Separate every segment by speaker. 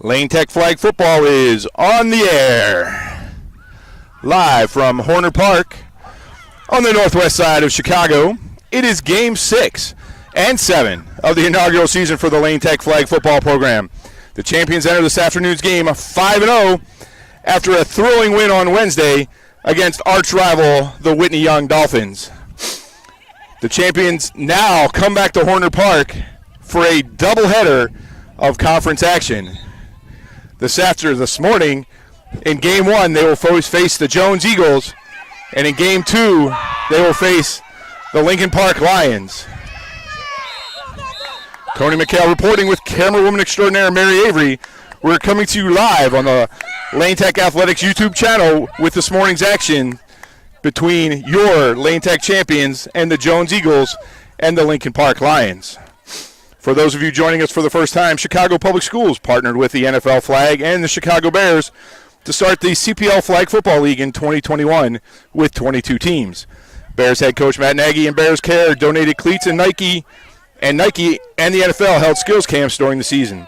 Speaker 1: Lane Tech Flag Football is on the air. Live from Horner Park on the northwest side of Chicago. It is Game 6 and 7 of the inaugural season for the Lane Tech Flag Football program. The champions enter this afternoon's game 5-0 after a thrilling win on Wednesday against arch rival the Whitney Young Dolphins. The champions now come back to Horner Park for a doubleheader of conference action. This morning, in Game 1, they will face the Jones Eagles, and in Game 2, they will face the Lincoln Park Lions. Tony McHale reporting with camerawoman extraordinaire Mary Avery. We're coming to you live on the Lane Tech Athletics YouTube channel with this morning's action between your Lane Tech champions and the Jones Eagles and the Lincoln Park Lions. For those of you joining us for the first time, Chicago Public Schools partnered with the NFL Flag and the Chicago Bears to start the CPL Flag Football League in 2021 with 22 teams. Bears head coach Matt Nagy and Bears Care donated cleats, and Nike and the NFL held skills camps during the season.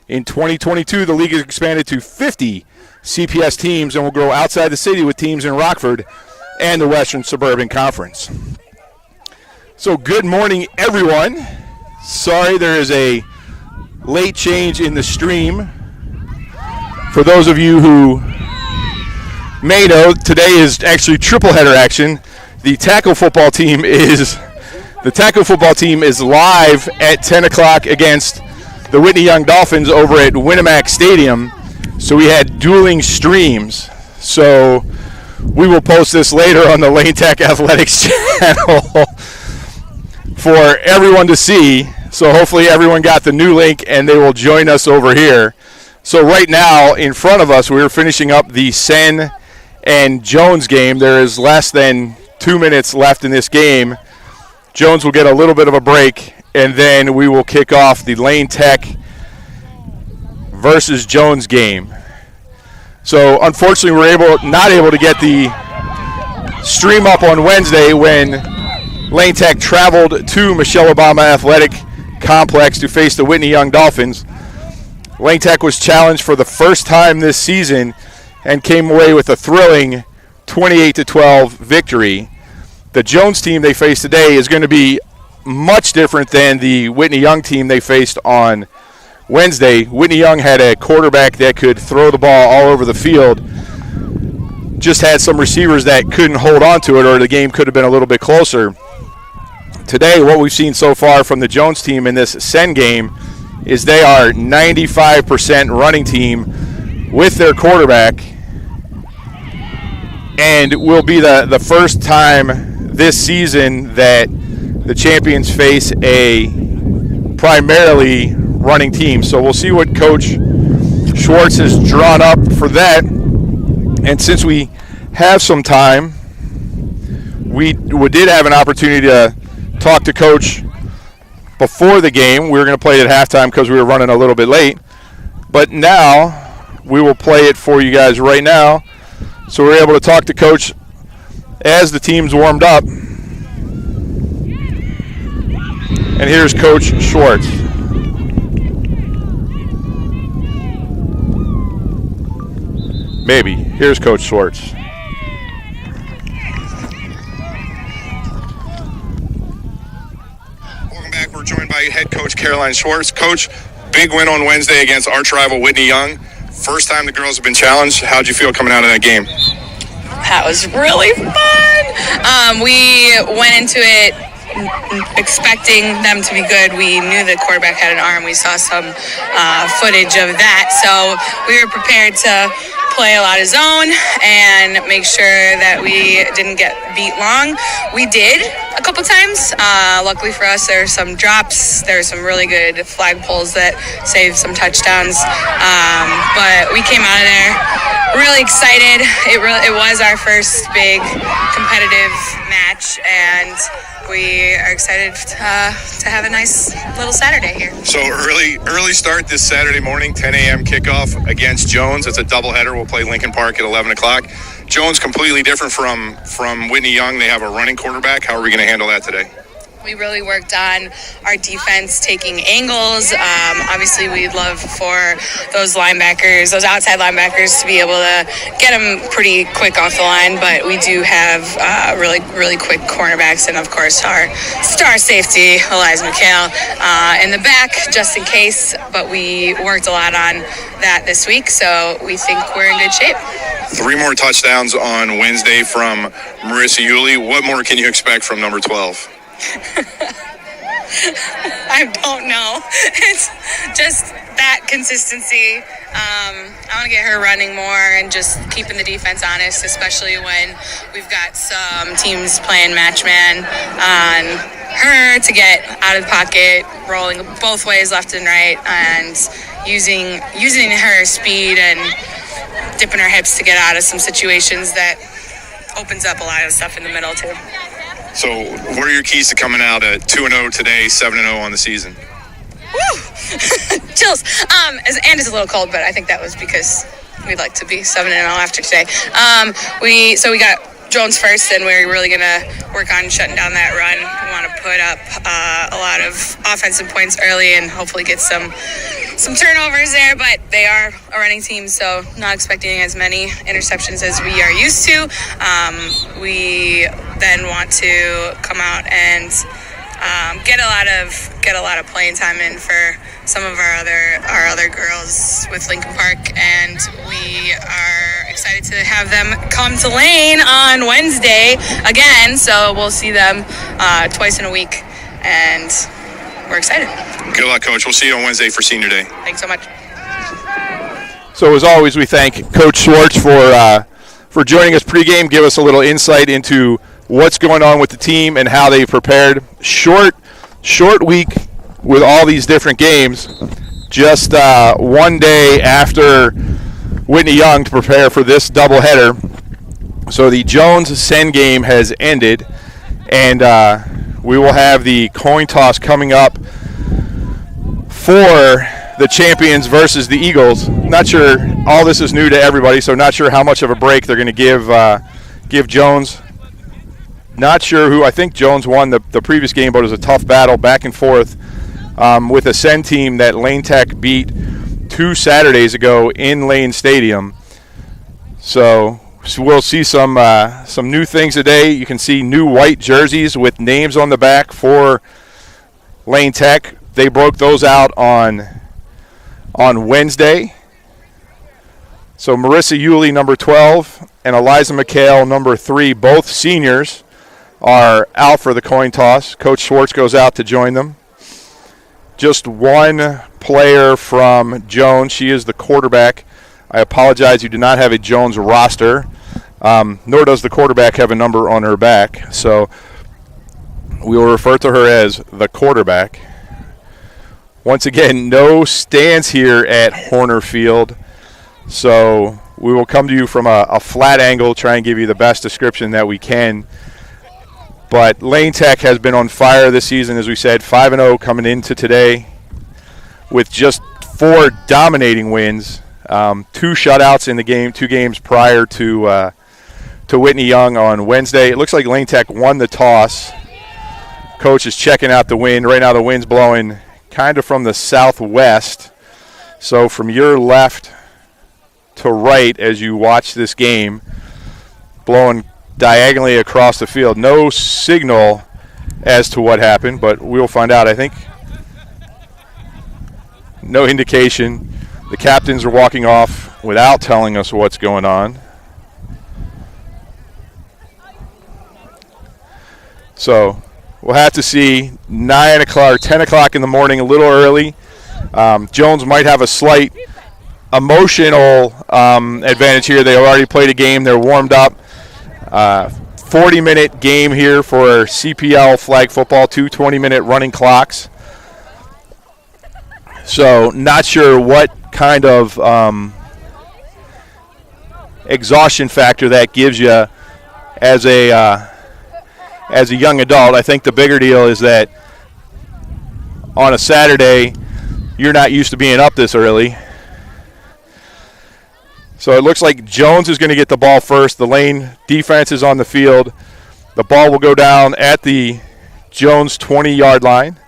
Speaker 1: In 2022, the league is expanded to 50 CPS teams and will grow outside the city with teams in Rockford and the Western Suburban Conference. So good morning, everyone. Sorry, there is a late change in the stream. For those of you who may know, today is actually triple header action. The tackle football team is live at 10 o'clock against the Whitney Young Dolphins over at Winamax Stadium. So we had dueling streams. So we will post this later on the Lane Tech Athletics channel for everyone to see. So hopefully everyone got the new link and they will join us over here. So right now in front of us, we're finishing up the Sen and Jones game. There is less than 2 minutes left in this game. Jones will get a little bit of a break, and then we will kick off the Lane Tech versus Jones game. So unfortunately, we're not able to get the stream up on Wednesday when Lane Tech traveled to Michelle Obama Athletic Complex to face the Whitney Young Dolphins. Lane Tech was challenged for the first time this season and came away with a thrilling 28-12 victory. The Jones team they face today is going to be much different than the Whitney Young team they faced on Wednesday. Whitney Young had a quarterback that could throw the ball all over the field. Just had some receivers that couldn't hold on to it, or the game could have been a little bit closer. Today, what we've seen so far from the Jones team in this Sen game is they are 95% running team with their quarterback, and will be the first time this season that the champions face a primarily running team. So we'll see what Coach Schwartz has drawn up for that. And since we have some time, we did have an opportunity to talk to Coach before the game. We were going to play it at halftime because we were running a little bit late. But now we will play it for you guys right now. So we're able to talk to Coach as the team's warmed up. And here's Coach Schwartz. Maybe. Here's Coach Schwartz.
Speaker 2: Welcome back. We're joined by head coach Caroline Schwartz. Coach, big win on Wednesday against arch rival Whitney Young. First time the girls have been challenged. How'd you feel coming out of that game?
Speaker 3: That was really fun. We went into it expecting them to be good. We knew the quarterback had an arm. We saw some footage of that. So we were prepared to play a lot of zone and make sure that we didn't get beat long. We did a couple times. Luckily for us, there were some drops. There were some really good flag pulls that saved some touchdowns. But we came out of there really excited. It was our first big competitive match, and we are excited to have a nice little Saturday here.
Speaker 2: So early start this Saturday morning, 10 a.m. kickoff against Jones. It's a doubleheader. We'll play Lincoln Park at 11 o'clock. Jones completely different from Whitney Young. They have a running quarterback. How are we going to handle that today?
Speaker 3: We really worked on our defense taking angles. Obviously, we'd love for those linebackers, those outside linebackers, to be able to get them pretty quick off the line. But we do have really, really quick cornerbacks, and of course, our star safety, Eliza McHale, in the back, just in case. But we worked a lot on that this week, so we think we're in good shape.
Speaker 2: 3 more touchdowns on Wednesday from Marissa Yulee. What more can you expect from number 12?
Speaker 3: I don't know. It's just that consistency. I want to get her running more and just keeping the defense honest, especially when we've got some teams playing match man on her to get out of the pocket, rolling both ways, left and right, and using her speed and dipping her hips to get out of some situations that opens up a lot of stuff in the middle too.
Speaker 2: So what are your keys to coming out at 2-0 today, 7-0 on the season?
Speaker 3: Woo! Chills. And it's a little cold, but I think that was because we'd like to be 7-0 after today. We got Jones first, and we're really going to work on shutting down that run. We want to put up a lot of offensive points early and hopefully get some turnovers there, but they are a running team, so not expecting as many interceptions as we are used to. We then want to come out and get a lot of playing time in for some of our other girls with Lincoln Park, and we are excited to have them come to Lane on Wednesday again. So we'll see them twice in a week, and we're excited.
Speaker 2: Good luck, Coach. We'll see you on Wednesday for Senior Day.
Speaker 3: Thanks so much.
Speaker 1: So as always, we thank Coach Schwartz for joining us pregame, give us a little insight into what's going on with the team and how they've prepared. Short week with all these different games. Just one day after Whitney Young to prepare for this doubleheader. So the Jones-Sen game has ended, and we will have the coin toss coming up for the champions versus the Eagles. Not sure, all this is new to everybody, so not sure how much of a break they're going to give Jones. Not sure who. I think Jones won the previous game, but it was a tough battle back and forth with a Sen team that Lane Tech beat 2 Saturdays ago in Lane Stadium. So we'll see some new things today. You can see new white jerseys with names on the back for Lane Tech. They broke those out on Wednesday. So Marissa Yulee, number 12, and Eliza McHale, number 3, both seniors, are out for the coin toss. Coach Schwartz goes out to join them. Just one player from Jones. She is the quarterback. I apologize, you do not have a Jones roster, nor does the quarterback have a number on her back. So we will refer to her as the quarterback. Once again, no stands here at Horner Field. So we will come to you from a flat angle, try and give you the best description that we can. But Lane Tech has been on fire this season, as we said, 5-0 coming into today with just 4 dominating wins, 2 shutouts in the game, 2 games prior to Whitney Young on Wednesday. It looks like Lane Tech won the toss. Coach is checking out the wind. Right now the wind's blowing kind of from the southwest. So from your left to right as you watch this game, blowing diagonally across the field. No signal as to what happened, but we'll find out. I think no indication. The captains are walking off without telling us what's going on. So we'll have to see. 9 o'clock, 10 o'clock in the morning, a little early. Jones might have a slight emotional advantage here. They already played a game. They're warmed up. 40-minute game here for CPL flag football, 2 20-minute running clocks. So not sure what kind of exhaustion factor that gives you as a young adult. I think the bigger deal is that on a Saturday, you're not used to being up this early. So it looks like Jones is going to get the ball first. The Lane defense is on the field. The ball will go down at the Jones 20-yard line.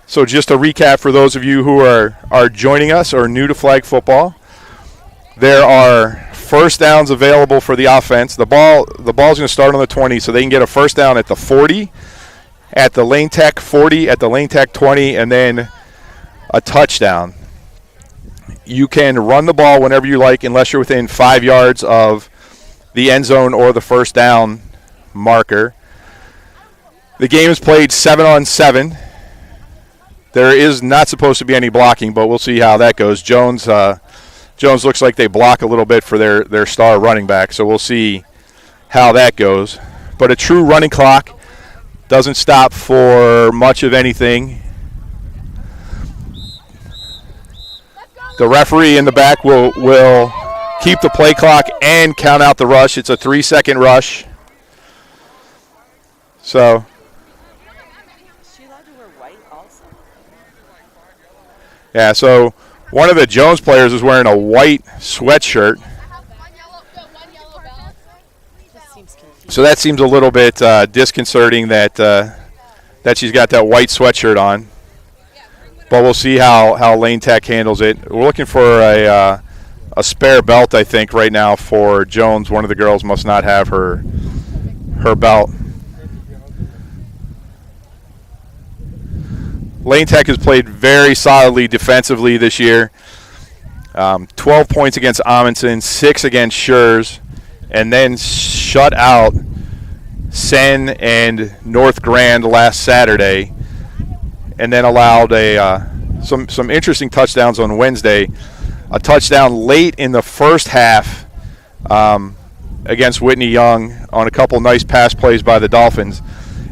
Speaker 1: So just a recap for those of you who are joining us or new to flag football. There are first downs available for the offense. The ball's going to start on the 20, so they can get a first down at the 40, at the Lane Tech 40, at the Lane Tech 20, and then a touchdown. You can run the ball whenever you like unless you're within 5 yards of the end zone or the first down marker. The game is played 7-on-7. There is not supposed to be any blocking, but we'll see how that goes. Jones looks like they block a little bit for their star running back, so we'll see how that goes. But a true running clock doesn't stop for much of anything. The referee in the back will keep the play clock and count out the rush. It's a 3-second rush. So yeah, so one of the Jones players is wearing a white sweatshirt. So that seems a little bit disconcerting that she's got that white sweatshirt on. But we'll see how Lane Tech handles it. We're looking for a spare belt, I think, right now for Jones. One of the girls must not have her belt. Lane Tech has played very solidly defensively this year. 12 points against Amundsen, 6 against Schurz, and then shut out Sen and North Grand last Saturday, and then allowed some interesting touchdowns on Wednesday. A touchdown late in the first half against Whitney Young on a couple nice pass plays by the Dolphins.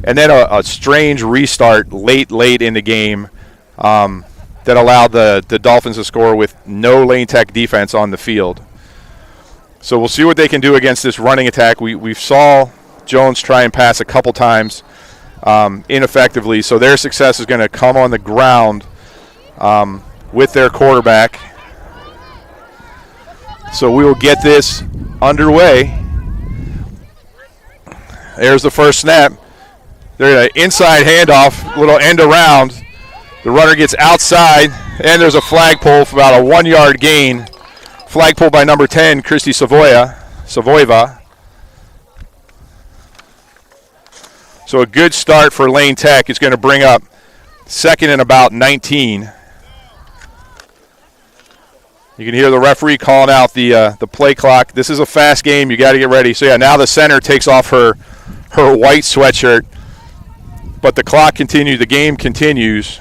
Speaker 1: And then a strange restart late in the game that allowed the Dolphins to score with no Lane Tech defense on the field. So we'll see what they can do against this running attack. We saw Jones try and pass a couple times ineffectively, so their success is going to come on the ground with their quarterback. So we will get this underway. There's the first snap. They're an inside handoff, little end around. The runner gets outside, and there's a flagpole for about a 1-yard gain. Flagpole by number 10, Christy Savoyeva. So a good start for Lane Tech. It's going to bring up second and about 19. You can hear the referee calling out the play clock. This is a fast game. You got to get ready. So, yeah, now the center takes off her white sweatshirt. But the clock continues. The game continues.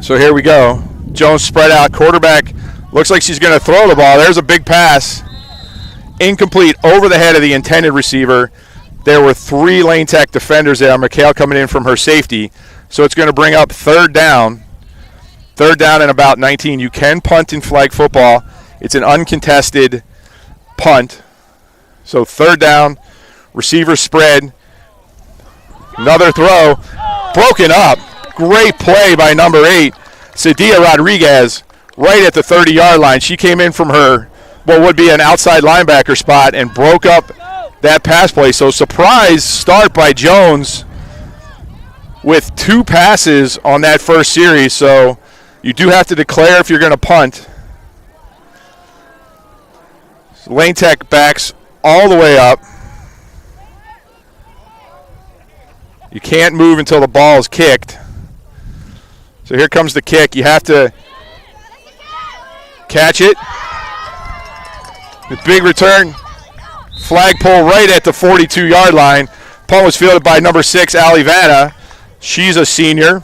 Speaker 1: So here we go. Jones spread out. Quarterback looks like she's going to throw the ball. There's a big pass. Incomplete over the head of the intended receiver. There were 3 Lane Tech defenders there. McHale coming in from her safety. So it's going to bring up third down. Third down and about 19. You can punt in flag football. It's an uncontested punt. So third down, receiver spread, another throw, broken up. Great play by number 8, Sadia Rodriguez, right at the 30-yard line. She came in from her, what would be an outside linebacker spot, and broke up that pass play. So surprise start by Jones with 2 passes on that first series. So you do have to declare if you're going to punt. So Lane Tech backs all the way up. You can't move until the ball is kicked. So here comes the kick. You have to catch it. The big return. Flagpole right at the 42-yard line. Punt was fielded by number 6, Ali Vanna. She's a senior.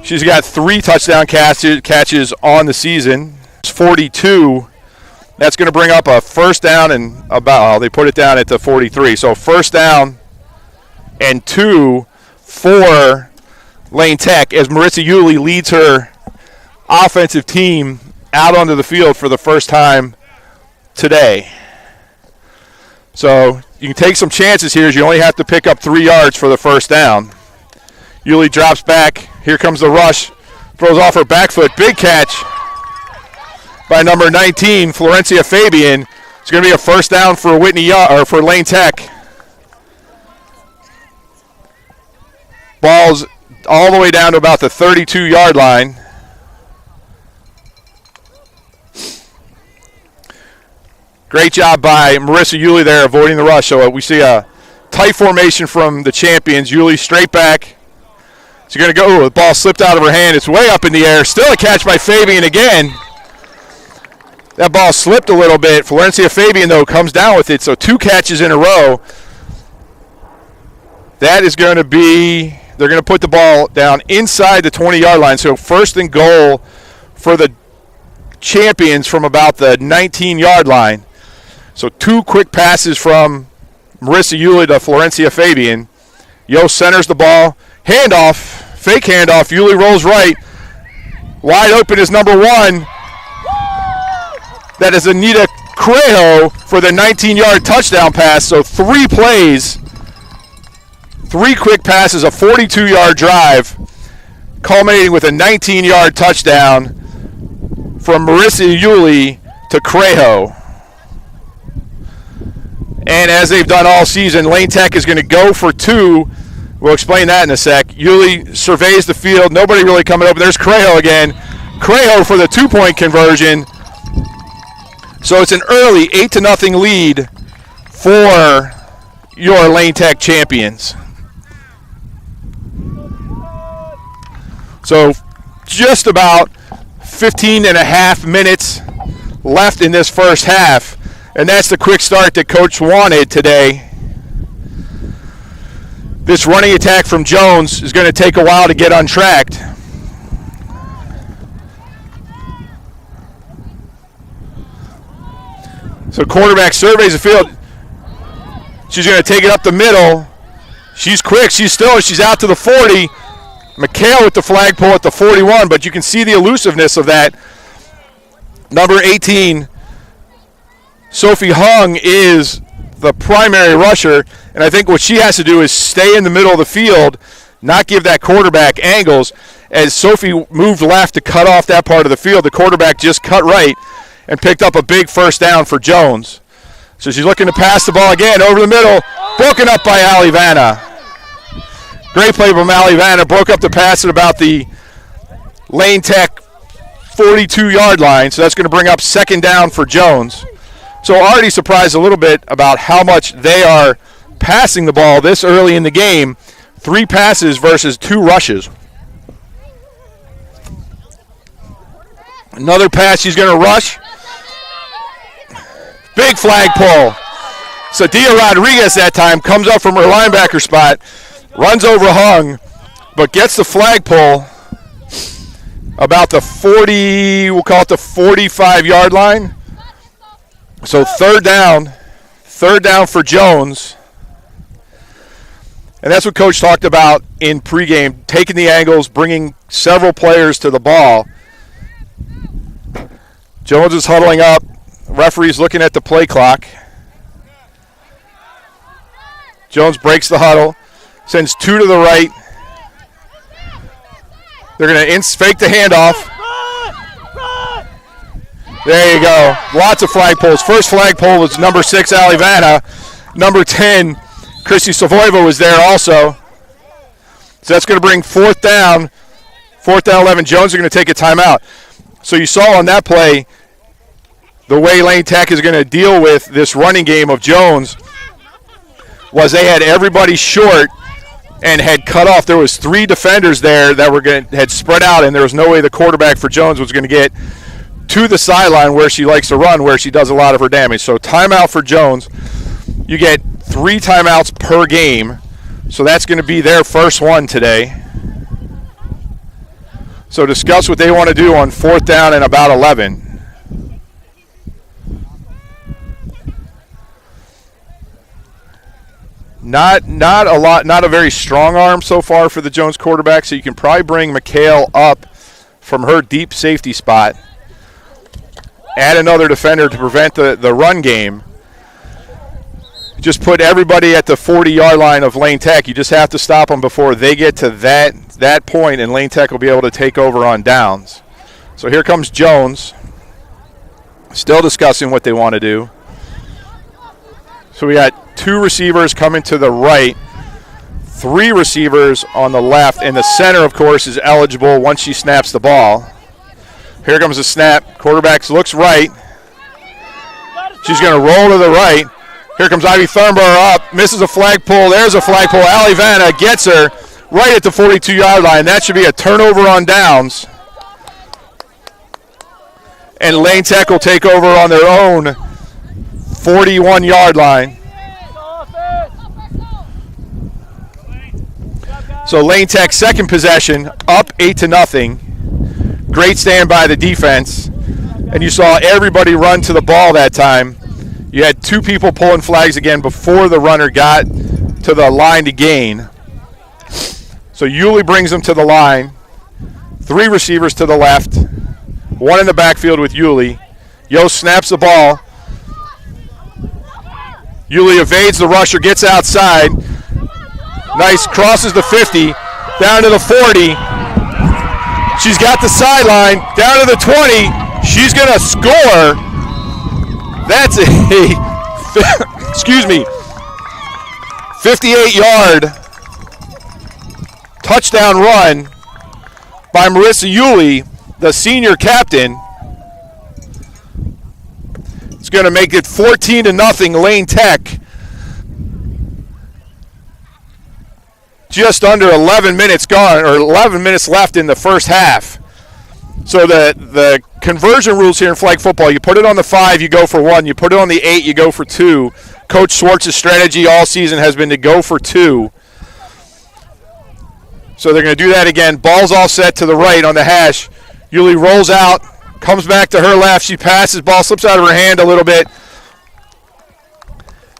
Speaker 1: She's got 3 touchdown catches on the season. It's 42. That's going to bring up a first down and about, they put it down at the 43. So first down and 2 for Lane Tech as Maritza Yulee leads her offensive team out onto the field for the first time today. So you can take some chances here as you only have to pick up 3 yards for the first down. Yulee drops back. Here comes the rush. Throws off her back foot. Big catch by number 19, Florencia Fabian. It's It's going to be a first down for for Lane Tech. Ball's all the way down to about the 32-yard line. Great job by Marissa Yulee there avoiding the rush. So we see a tight formation from the champions. Yulee straight back. She's going to go. The ball slipped out of her hand. It's way up in the air. Still a catch by Fabian again. That ball slipped a little bit. Florencia Fabian, though, comes down with it. So 2 catches in a row. That is going to be, they're going to put the ball down inside the 20-yard line. So first and goal for the champions from about the 19-yard line. So 2 quick passes from Marissa Yulee to Florencia Fabian. Yost centers the ball. Handoff, fake handoff. Yulee rolls right. Wide open is number 1. That is Anita Crejo for the 19-yard touchdown pass. So 3 plays, 3 quick passes, a 42-yard drive, culminating with a 19-yard touchdown from Marissa Yulee to Crejo. And as they've done all season, Lane Tech is going to go for 2. We'll explain that in a sec. Yulee surveys the field. Nobody really coming open. There's Crejo again. Crejo for the 2-point conversion. So it's an early 8-0 lead for your Lane Tech champions. So just about 15 and a half minutes left in this first half. And that's the quick start that Coach wanted today. This running attack from Jones is going to take a while to get untracked. So quarterback surveys the field. She's going to take it up the middle. She's quick. She's out to the 40. McHale with the flagpole at the 41, but you can see the elusiveness of that. Number 18, Sophie Hung, is the primary rusher, and I think what she has to do is stay in the middle of the field, not give that quarterback angles. As Sophie moved left to cut off that part of the field, the quarterback just cut right and picked up a big first down for Jones. So she's looking to pass the ball again over the middle, broken up by Allie Vanna. Great play from Allie Vanna, broke up the pass at about the Lane Tech 42-yard line, so that's going to bring up second down for Jones. So already surprised a little bit about how much they are passing the ball this early in the game. 3 passes versus 2 rushes. Another pass, she's going to rush. Big flagpole. Sadia Rodriguez that time comes up from her linebacker spot, runs over Hung, but gets the flagpole about the 40, we'll call it the 45-yard line. So third down for Jones. And that's what Coach talked about in pregame, taking the angles, bringing several players to the ball. Jones is huddling up. Referee's looking at the play clock. Jones breaks the huddle, sends 2 to the right. They're going to fake the handoff. There you go. Lots of flagpoles. First flagpole was number 6, Allie Vanna. Number 10, Christy Savoyeva was there also. So that's going to bring fourth down 11. Jones are going to take a timeout. So you saw on that play the way Lane Tech is going to deal with this running game of Jones was they had everybody short and had cut off. There was 3 defenders there that had spread out, and there was no way the quarterback for Jones was going to get to the sideline where she likes to run, where she does a lot of her damage. So timeout for Jones. You get 3 timeouts per game. So that's going to be their first one today. So discuss what they want to do on fourth down and about 11. Not a very strong arm so far for the Jones quarterback, so you can probably bring McHale up from her deep safety spot. Add another defender to prevent the run game. Just put everybody at the 40-yard line of Lane Tech. You just have to stop them before they get to that point, and Lane Tech will be able to take over on downs. So here comes Jones, still discussing what they want to do. So we got 2 receivers coming to the right, 3 receivers on the left, and the center, of course, is eligible once she snaps the ball. Here comes the snap. Quarterback looks right. She's going to roll to the right. Here comes Ivy Thornborough up, misses a flagpole. There's a flagpole. Allie Vanna gets her right at the 42-yard line. That should be a turnover on downs. And Lane Tech will take over on their own 41-yard line. So Lane Tech second possession, up 8-0. Great stand by the defense. And you saw everybody run to the ball that time. You had 2 people pulling flags again before the runner got to the line to gain. So Yulee brings them to the line. 3 receivers to the left. 1 in the backfield with Yulee. Yost snaps the ball. Yulee evades the rusher, gets outside. Nice, crosses the 50, down to the 40. She's got the sideline, down to the 20. She's going to score. That's a, excuse me, 58-yard touchdown run by Marissa Yulee, the senior captain. It's going to make it 14-0 Lane Tech. Just under 11 minutes gone, or 11 minutes left in the first half. So the conversion rules here in flag football, you put it on the 5, you go for 1. You put it on the 8, you go for 2. Coach Schwartz's strategy all season has been to go for 2. So they're going to do that again. Ball's all set to the right on the hash. Yulee rolls out, comes back to her left. She passes, ball slips out of her hand a little bit.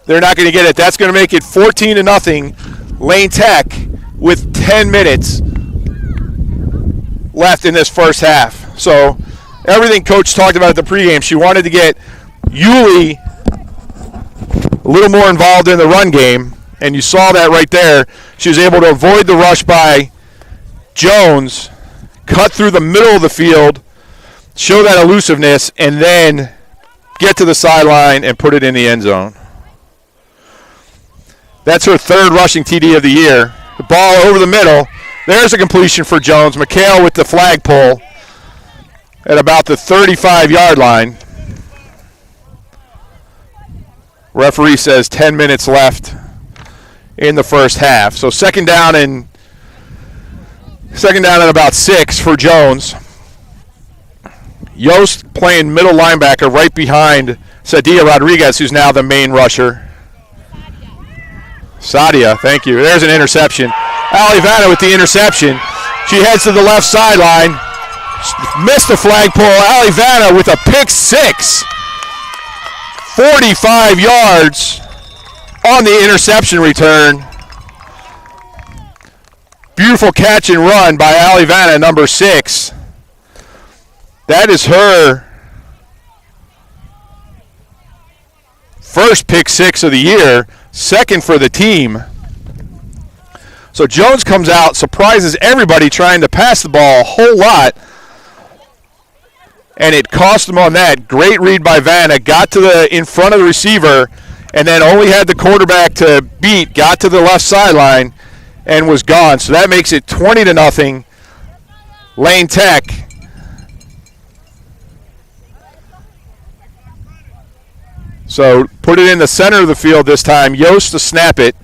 Speaker 1: They're not going to get it. That's going to make it 14-0 Lane Tech with 10 minutes left in this first half. So everything Coach talked about at the pregame, she wanted to get Yulee a little more involved in the run game, and you saw that right there. She was able to avoid the rush by Jones, cut through the middle of the field, show that elusiveness, and then get to the sideline and put it in the end zone. That's her 3rd rushing TD of the year. The ball over the middle. There's a completion for Jones. McHale with the flagpole at about the 35-yard line. Referee says 10 minutes left in the first half. So second down and about 6 for Jones. Yost playing middle linebacker right behind Sadia Rodriguez, who's now the main rusher. Sadia, thank you. There's an interception. Allie Vanna with the interception. She heads to the left sideline. Missed the flagpole. Allie Vanna with a pick 6. 45 yards on the interception return. Beautiful catch and run by Allie Vanna, number 6. That is her first pick 6 of the year, second for the team. So Jones comes out, surprises everybody trying to pass the ball a whole lot, and it cost them on that. Great read by Vanna, got to the in front of the receiver, and then only had the quarterback to beat, got to the left sideline, and was gone. So that makes it 20-0 Lane Tech. So put it in the center of the field this time. Yost to snap it.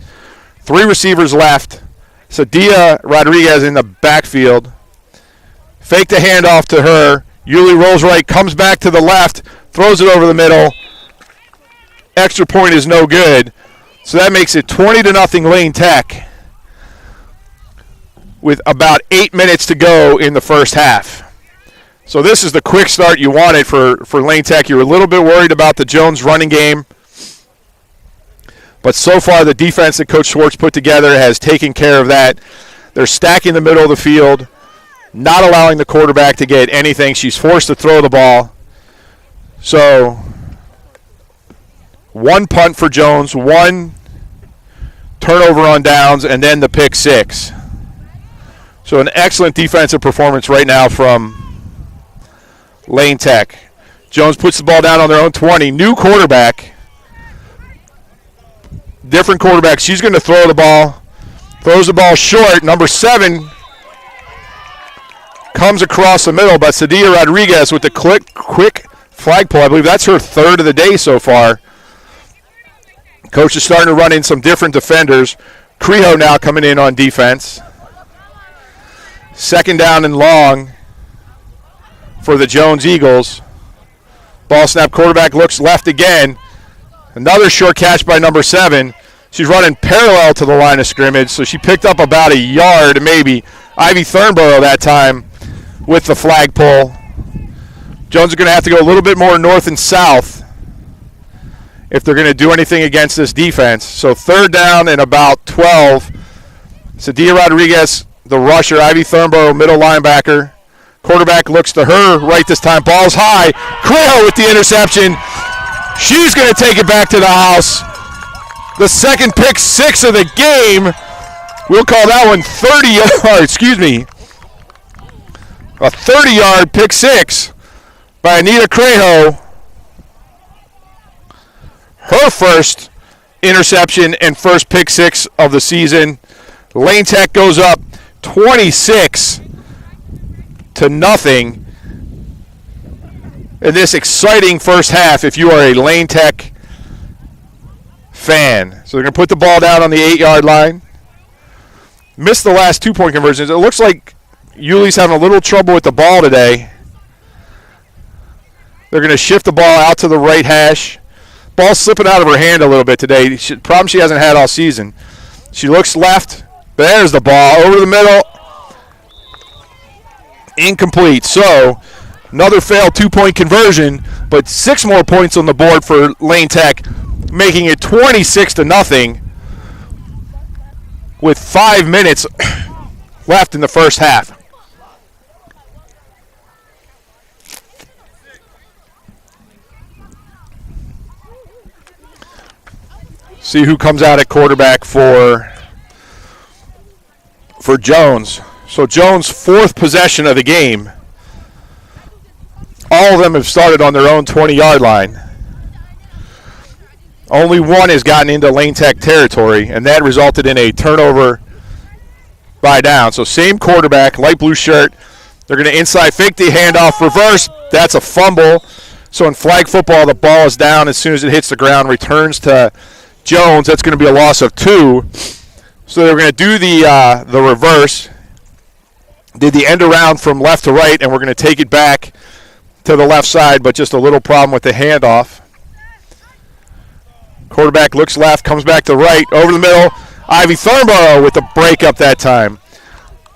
Speaker 1: 3 receivers left. Sadia Rodriguez in the backfield. Fake the handoff to her. Yulee rolls right, comes back to the left, throws it over the middle. Extra point is no good. So that makes it 20-0 Lane Tech with about 8 minutes to go in the first half. So this is the quick start you wanted for Lane Tech. You were a little bit worried about the Jones running game. But so far the defense that Coach Schwartz put together has taken care of that. They're stacking the middle of the field, not allowing the quarterback to get anything. She's forced to throw the ball. So 1 punt for Jones, 1 turnover on downs, and then the pick 6. So an excellent defensive performance right now from Lane Tech. Jones puts the ball down on their own 20. New quarterback. different quarterback. She's going to throw the ball. Throws the ball short. Number 7 comes across the middle, but Sadia Rodriguez with the quick flagpole. I believe that's her 3rd of the day so far. Coach is starting to run in some different defenders. Crejo now coming in on defense. 2nd down and long for the Jones Eagles. Ball snap, quarterback looks left again. Another short catch by number 7. She's running parallel to the line of scrimmage, so she picked up about a yard maybe. Ivy Thornborough that time with the flagpole. Jones are going to have to go a little bit more north and south if they're going to do anything against this defense. So 3rd down and about 12. Sadia Rodriguez, the rusher. Ivy Thornborough, middle linebacker. Quarterback looks to her right this time. Ball's high. Crejo with the interception. She's going to take it back to the house. The second pick 6 of the game. We'll call that one 30-yard, excuse me, a 30-yard pick 6 by Anita Crejo. Her first interception and first pick 6 of the season. Lane Tech goes up 26-0 in this exciting first half if you are a Lane Tech fan. So they're going to put the ball down on the 8-yard line. Missed the last 2-point conversions. It looks like Yuli's having a little trouble with the ball today. They're going to shift the ball out to the right hash. Ball slipping out of her hand a little bit today. Problem she hasn't had all season. She looks left. There's the ball over the middle. Incomplete. So another failed 2-point conversion, but 6 more points on the board for Lane Tech, making it 26-0 with 5 minutes left in the first half. See who comes out at quarterback for Jones. So Jones' 4th possession of the game. All of them have started on their own 20-yard line. Only one has gotten into Lane Tech territory, and that resulted in a turnover by down. So same quarterback, light blue shirt. They're going to inside fake the handoff, reverse. That's a fumble. So in flag football, the ball is down as soon as it hits the ground, returns to Jones. That's going to be a loss of 2. So they're going to do the reverse. Did the end around from left to right, and we're going to take it back to the left side, but just a little problem with the handoff. Quarterback looks left, comes back to right, over the middle. Ivy Thornborough with the breakup that time.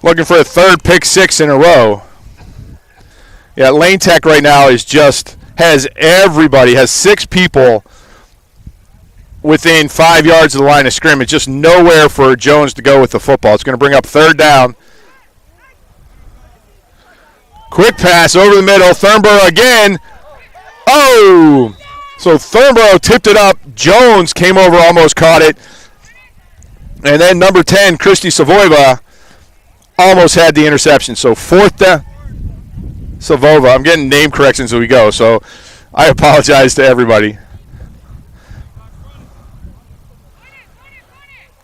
Speaker 1: Looking for a 3rd pick 6 in a row. Yeah, Lane Tech right now has 6 people within 5 yards of the line of scrimmage. Just nowhere for Jones to go with the football. It's going to bring up 3rd down. Quick pass over the middle. Thornborough again. Oh! So Thornborough tipped it up. Jones came over, almost caught it. And then number 10, Christy Savoyva, almost had the interception. So 4th down. Savova. I'm getting name corrections as we go, so I apologize to everybody.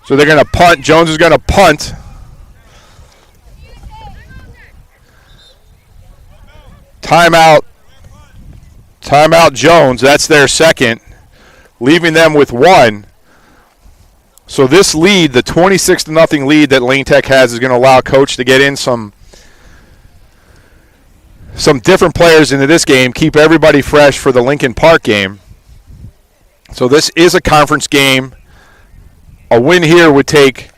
Speaker 1: So they're going to punt. Jones is going to punt. Timeout Jones. That's their 2nd, leaving them with 1. So this lead, the 26-0 lead that Lane Tech has, is going to allow Coach to get in some different players into this game, keep everybody fresh for the Lincoln Park game. So this is a conference game. A win here would take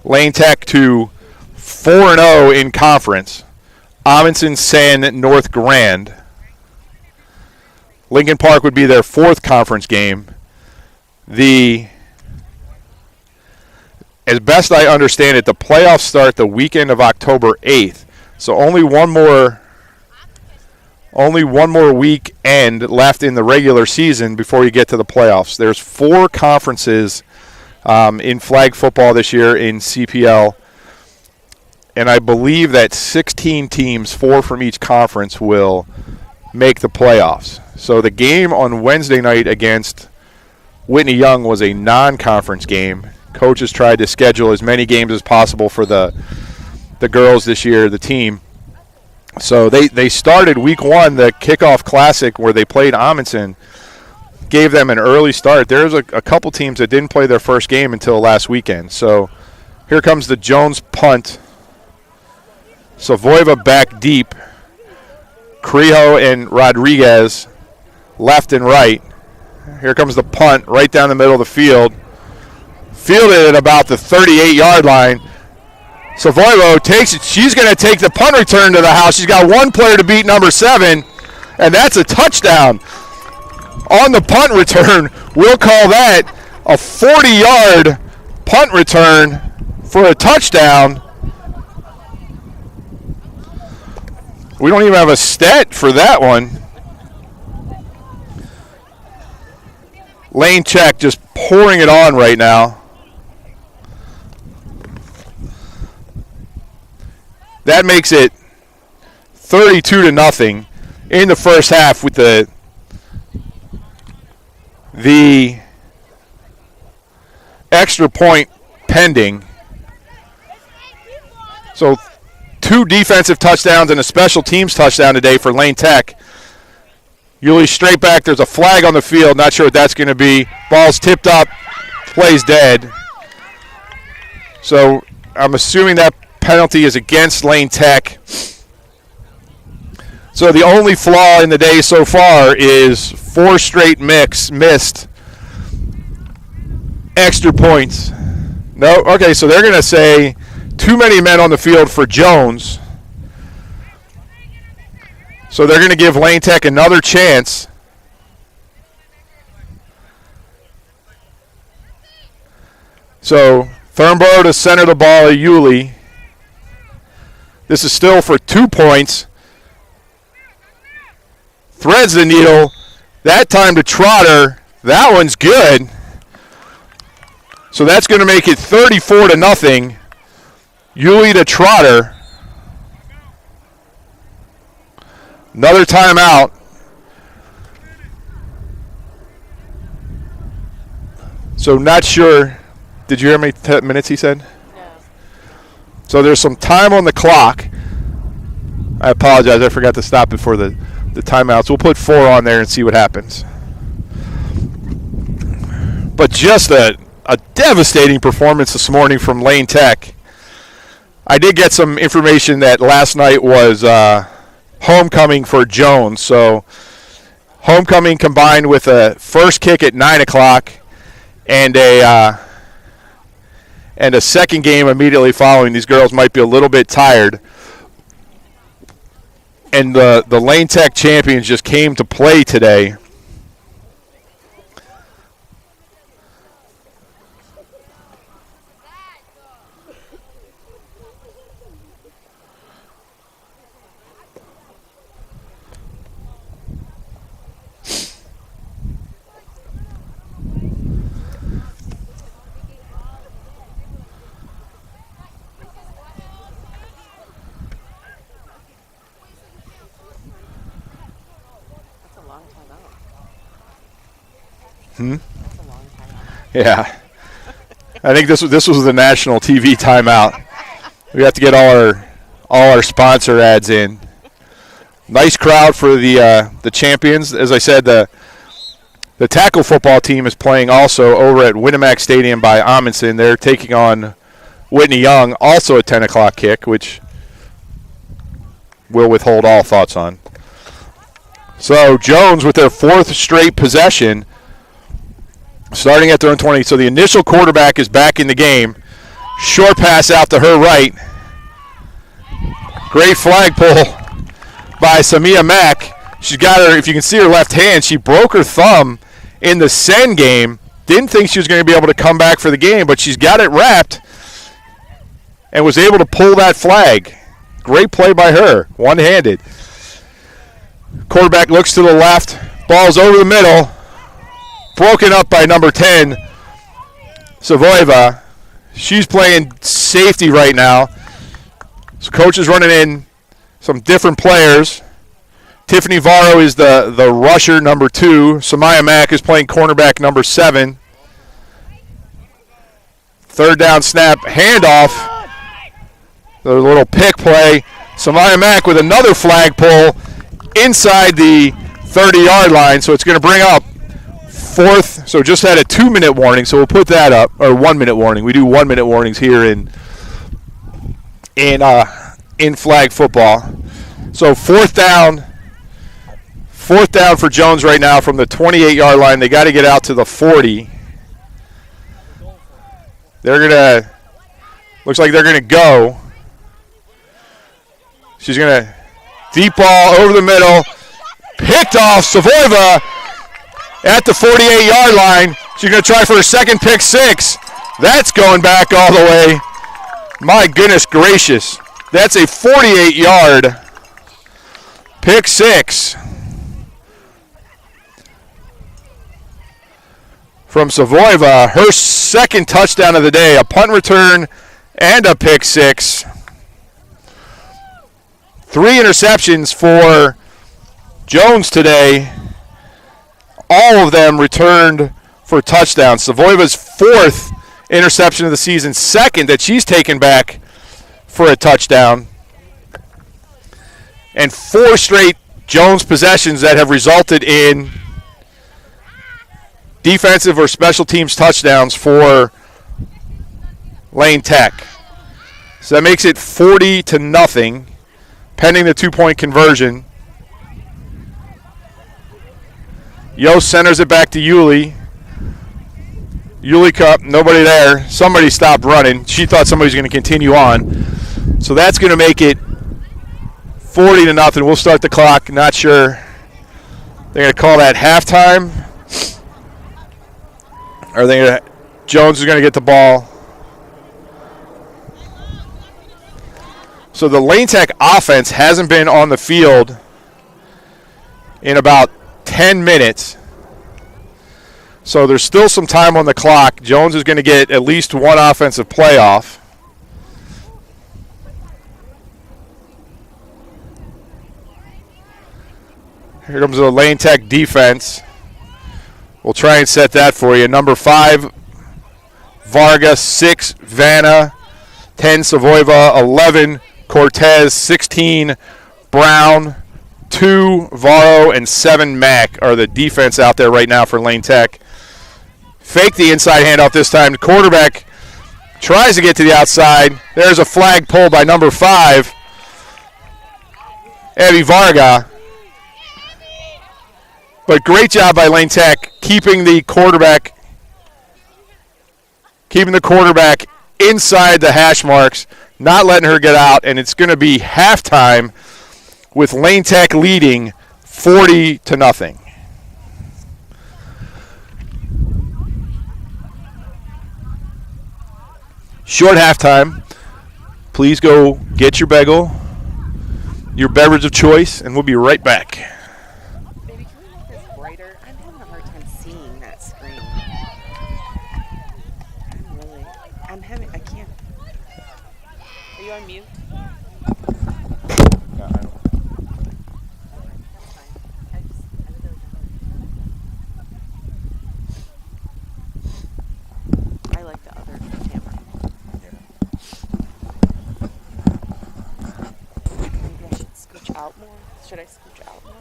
Speaker 1: Lane Tech to 4-0 in conference. Amundsen, Sen, North Grand. Lincoln Park would be their 4th conference game. As best I understand it, the playoffs start the weekend of October 8th. So only one more weekend left in the regular season before you get to the playoffs. There's 4 conferences in flag football this year in CPL. And I believe that 16 teams, 4 from each conference, will make the playoffs. So the game on Wednesday night against Whitney Young was a non-conference game. Coaches tried to schedule as many games as possible for the girls this year, the team. So they started week one, the kickoff classic, where they played Amundsen, gave them an early start. There's a couple teams that didn't play their first game until last weekend. So here comes the Jones punt. Savoyeva back deep. Crijo and Rodriguez left and right. Here comes the punt right down the middle of the field. Fielded at about the 38-yard line. Savoyeva takes it. She's going to take the punt return to the house. She's got one player to beat, number 7, and that's a touchdown. On the punt return, we'll call that a 40-yard punt return for a touchdown. We don't even have a stat for that one. Lane Check just pouring it on right now. That makes it 32-0 in the first half with the extra point pending. So 2 defensive touchdowns and a special teams touchdown today for Lane Tech. Yulee straight back. There's a flag on the field. Not sure what that's going to be. Ball's tipped up. Plays dead. So I'm assuming that penalty is against Lane Tech. So the only flaw in the day so far is 4 straight missed extra points. No, okay, so they're going to say too many men on the field for Jones. So they're going to give Lane Tech another chance. So Thornborough to center the ball at Yulee. This is still for 2 points. Threads the needle. That time to Trotter. That one's good. So that's going to make it 34-0. Yulee to Trotter. Another timeout. So not sure. Did you hear how many minutes he said? So there's some time on the clock. I apologize. I forgot to stop before the timeouts. We'll put 4 on there and see what happens. But just a devastating performance this morning from Lane Tech. I did get some information that last night was homecoming for Jones. So homecoming combined with a first kick at 9 o'clock and a second game immediately following. These girls might be a little bit tired. And the Lane Tech champions just came to play today. Yeah. I think this was the national TV timeout. We have to get all our sponsor ads in. Nice crowd for the champions. As I said, the tackle football team is playing also over at Winnemac Stadium by Amundsen. They're taking on Whitney Young, also a 10 o'clock kick, which we'll withhold all thoughts on. So Jones with their 4th straight possession, starting at their own 20. So the initial quarterback is back in the game. Short pass out to her right. Great flag pull by Samia Mack. She's got her, if you can see her left hand, she broke her thumb in the Sen game. Didn't think she was going to be able to come back for the game, but she's got it wrapped and was able to pull that flag. Great play by her, one-handed. Quarterback looks to the left. Ball's over the middle. Broken up by number 10, Savoyeva. She's playing safety right now. So coach is running in some different players. Tiffany Varro is the rusher, number 2. Samaya Mack is playing cornerback, number 7. Third down snap, handoff. The little pick play. Samaya Mack with another flag pull inside the 30-yard line, so it's going to bring up fourth. So just had a 2-minute warning, so we'll put that up, or 1-minute warning. We do 1-minute warnings here in flag football. So fourth down for Jones right now from the 28-yard line. They got to get out to the 40. Looks like they're gonna go. She's gonna deep ball over the middle, picked off. Savoyeva at the 48-yard line. She's gonna try for her second pick six. That's going back all the way. My goodness gracious, that's a 48-yard pick six from Savoyeva. Her second touchdown of the day, a punt return and a pick six. 3 interceptions for Jones today. All of them returned for touchdowns. Savoyeva's 4th interception of the season, 2nd that she's taken back for a touchdown. And 4 straight Jones possessions that have resulted in defensive or special teams touchdowns for Lane Tech. So that makes it 40-0, pending the 2-point conversion. Yost centers it back to Yulee. Yulee Cup, nobody there. Somebody stopped running. She thought somebody was going to continue on. So that's going to make it 40-0. We'll start the clock. Not sure. They're going to call that halftime. Or Jones is going to get the ball. So the Lane Tech offense hasn't been on the field in about 10 minutes. So there's still some time on the clock. Jones is going to get at least one offensive play off. Here comes the Lane Tech defense. We'll try and set that for you. Number 5, Varga. 6, Vanna. 10, Savoyeva. 11, Cortez. 16, Brown. 2, Varro. And 7, Mack are the defense out there right now for Lane Tech. Fake the inside handoff this time. The quarterback tries to get to the outside. There's a flag pulled by number 5, Abby Varga. But great job by Lane Tech keeping the quarterback inside the hash marks, not letting her get out, and it's going to be halftime with Lane Tech leading 40-0. Short halftime. Please go get your bagel, your beverage of choice, and we'll be right back.
Speaker 4: Should I scooch out more?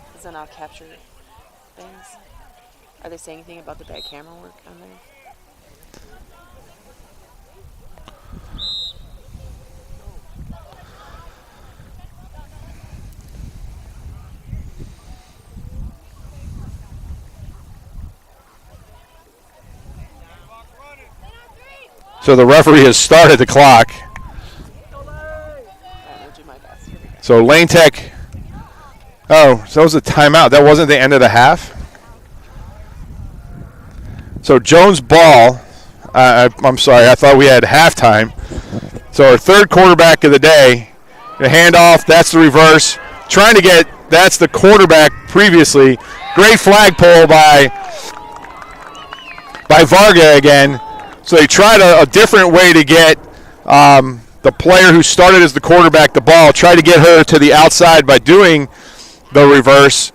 Speaker 4: Because then I'll capture things. Are they saying anything about the bad camera work on there?
Speaker 1: So the referee has started the clock. So Lane Tech. Oh, so that was a timeout. That wasn't the end of the half. So Jones ball. I'm sorry. I thought we had halftime. So our third quarterback of the day. The handoff. That's the reverse. Trying to get. That's the quarterback previously. Great flag pull by Varga again. So they tried a different way to get the player who started as the quarterback the ball. Tried to get her to the outside by doing the reverse.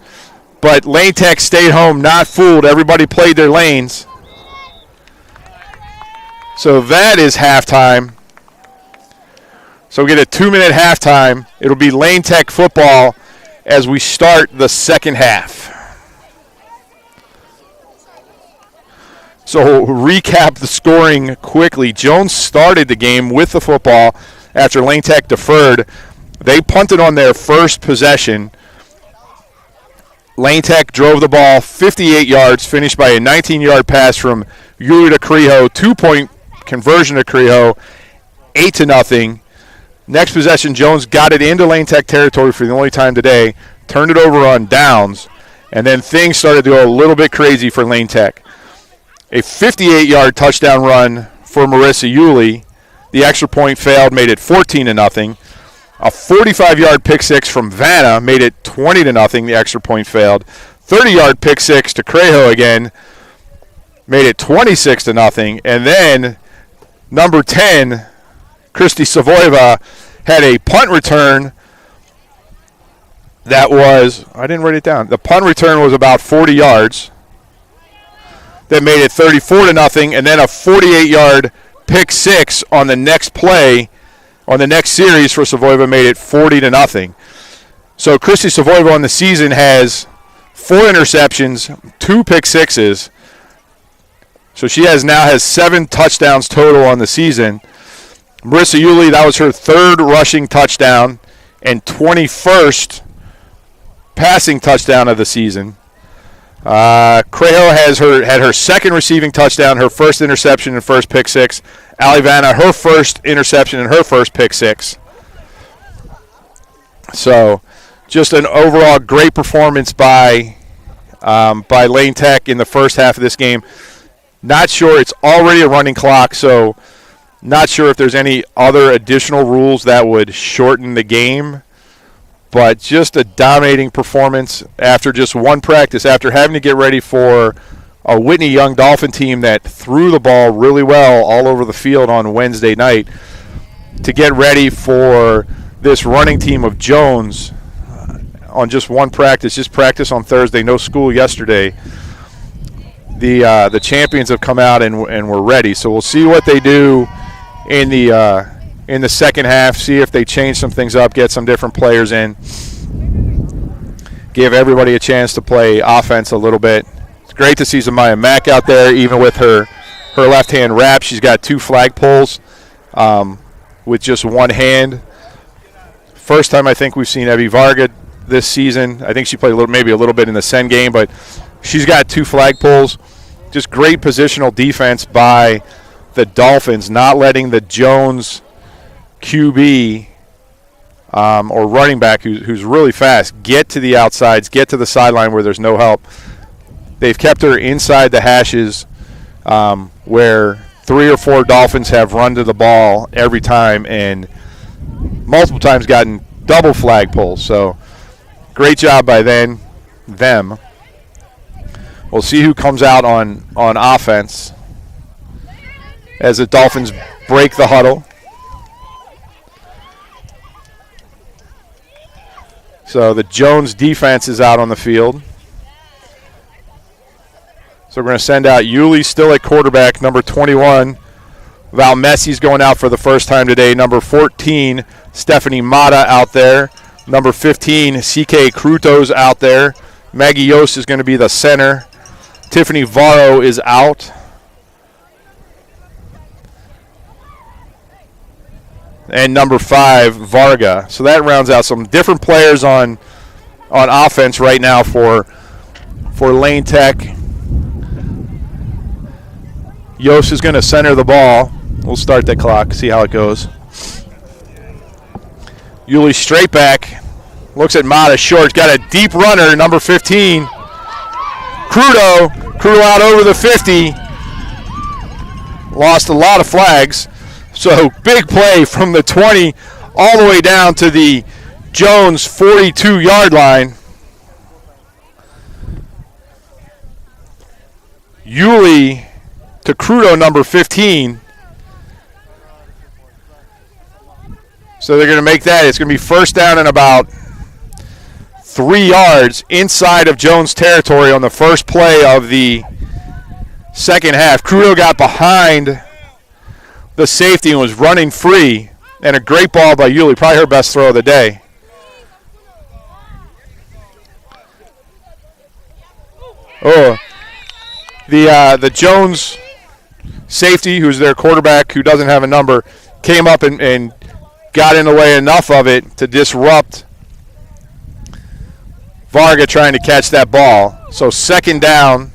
Speaker 1: But Lane Tech stayed home, not fooled. Everybody played their lanes. So that is halftime. So we get a 2-minute halftime. It'll be Lane Tech football as we start the second half. So recap the scoring quickly. Jones started the game with the football after Lane Tech deferred. They punted on their first possession. Lane Tech drove the ball 58 yards, finished by a 19-yard pass from Yuli to Crejo, 2-point conversion to Crejo, 8-0. Next possession, Jones got it into Lane Tech territory for the only time today, turned it over on downs, and then things started to go a little bit crazy for Lane Tech. A 58-yard touchdown run for Marissa Yuli. The extra point failed, made it 14-0. A 45-yard pick six from Vanna made it 20-0. The extra point failed. 30-yard pick six to Crejo again made it 26-0. And then number 10, Christy Savoyeva, had a punt return that was, I didn't write it down. The punt return was about 40 yards. That made it 34-0, and then a 48-yard pick six on the next play, on the next series for Savoyeva made it 40-0. So Christy Savoyeva on the season has 4 interceptions, 2 pick sixes. So she now has 7 touchdowns total on the season. Marissa Yuli, that was her 3rd rushing touchdown and 21st passing touchdown of the season. Crejo had her 2nd receiving touchdown, her 1st interception and 1st pick six. Ali Vanna, her 1st interception and her 1st pick six. So just an overall great performance by Lane Tech in the first half of this game. Not sure, it's already a running clock, so not sure if there's any other additional rules that would shorten the game. But just a dominating performance after just one practice, after having to get ready for a Whitney Young Dolphin team that threw the ball really well all over the field on Wednesday night, to get ready for this running team of Jones on just one practice, just practice on Thursday, no school yesterday. The champions have come out and were ready. So we'll see what they do in the second half, see if they change some things up, get some different players in, give everybody a chance to play offense a little bit. It's great to see Zamaya Mack out there, even with her left-hand wrap. She's got 2 flag pulls with just one hand. First time I think we've seen Evie Varga this season. I think she played maybe a little bit in the Sen game, but she's got 2 flag pulls. Just great positional defense by the Dolphins, not letting the Jones QB or running back who's really fast get to the outsides, get to the sideline where there's no help. They've kept her inside the hashes where 3 or 4 Dolphins have run to the ball every time and multiple times gotten double flag pulls. So great job by them. We'll see who comes out on offense as the Dolphins break the huddle. So the Jones defense is out on the field. So we're going to send out Yuli still at quarterback, number 21. Val Messi's going out for the first time today. Number 14, Stephanie Mata out there. Number 15, C.K. Cruto's out there. Maggie Yost is going to be the center. Tiffany Varro is out. And number 5, Varga. So that rounds out some different players on offense right now for Lane Tech. Yost is going to center the ball. We'll start that clock, see how it goes. Yuli straight back. Looks at Mata, short. Got a deep runner, number 15. Crudo out over the 50. Lost a lot of flags. So big play from the 20 all the way down to the Jones 42-yard line. Yuli to Crudo, number 15. So they're going to make that. It's going to be first down and about 3 yards inside of Jones territory on the first play of the second half. Crudo got behind the safety and was running free. And a great ball by Yulee, probably her best throw of the day. Oh, the Jones safety, who's their quarterback, who doesn't have a number, came up and got in the way enough of it to disrupt Varga trying to catch that ball. So second down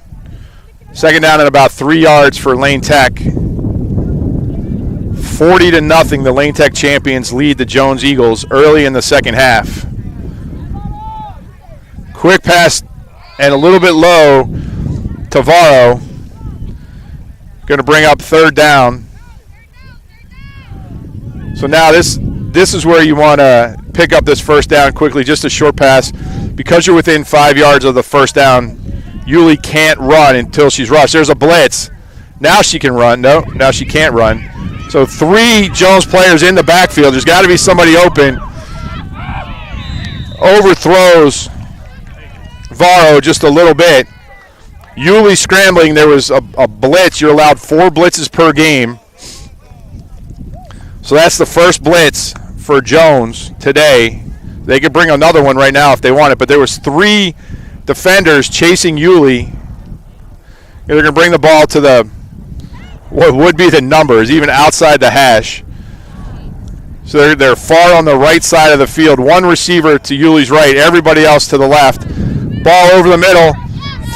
Speaker 1: at about 3 yards for Lane Tech. 40-0, the Lane Tech champions lead the Jones Eagles early in the second half. Quick pass and a little bit low to Varro. Going to bring up third down. So now this is where you want to pick up this first down quickly, just a short pass. Because you're within 5 yards of the first down, Yulee can't run until she's rushed. There's a blitz. Now she can run. No, now she can't run. So 3 Jones players in the backfield. There's got to be somebody open. Overthrows Varro just a little bit. Yulee scrambling. There was a blitz. You're allowed 4 blitzes per game. So that's the first blitz for Jones today. They could bring another one right now if they want it, but there was 3 defenders chasing Yulee. They're going to bring the ball to the what would be the numbers, even outside the hash. So they're far on the right side of the field. 1 receiver to Yulee's right, everybody else to the left. Ball over the middle.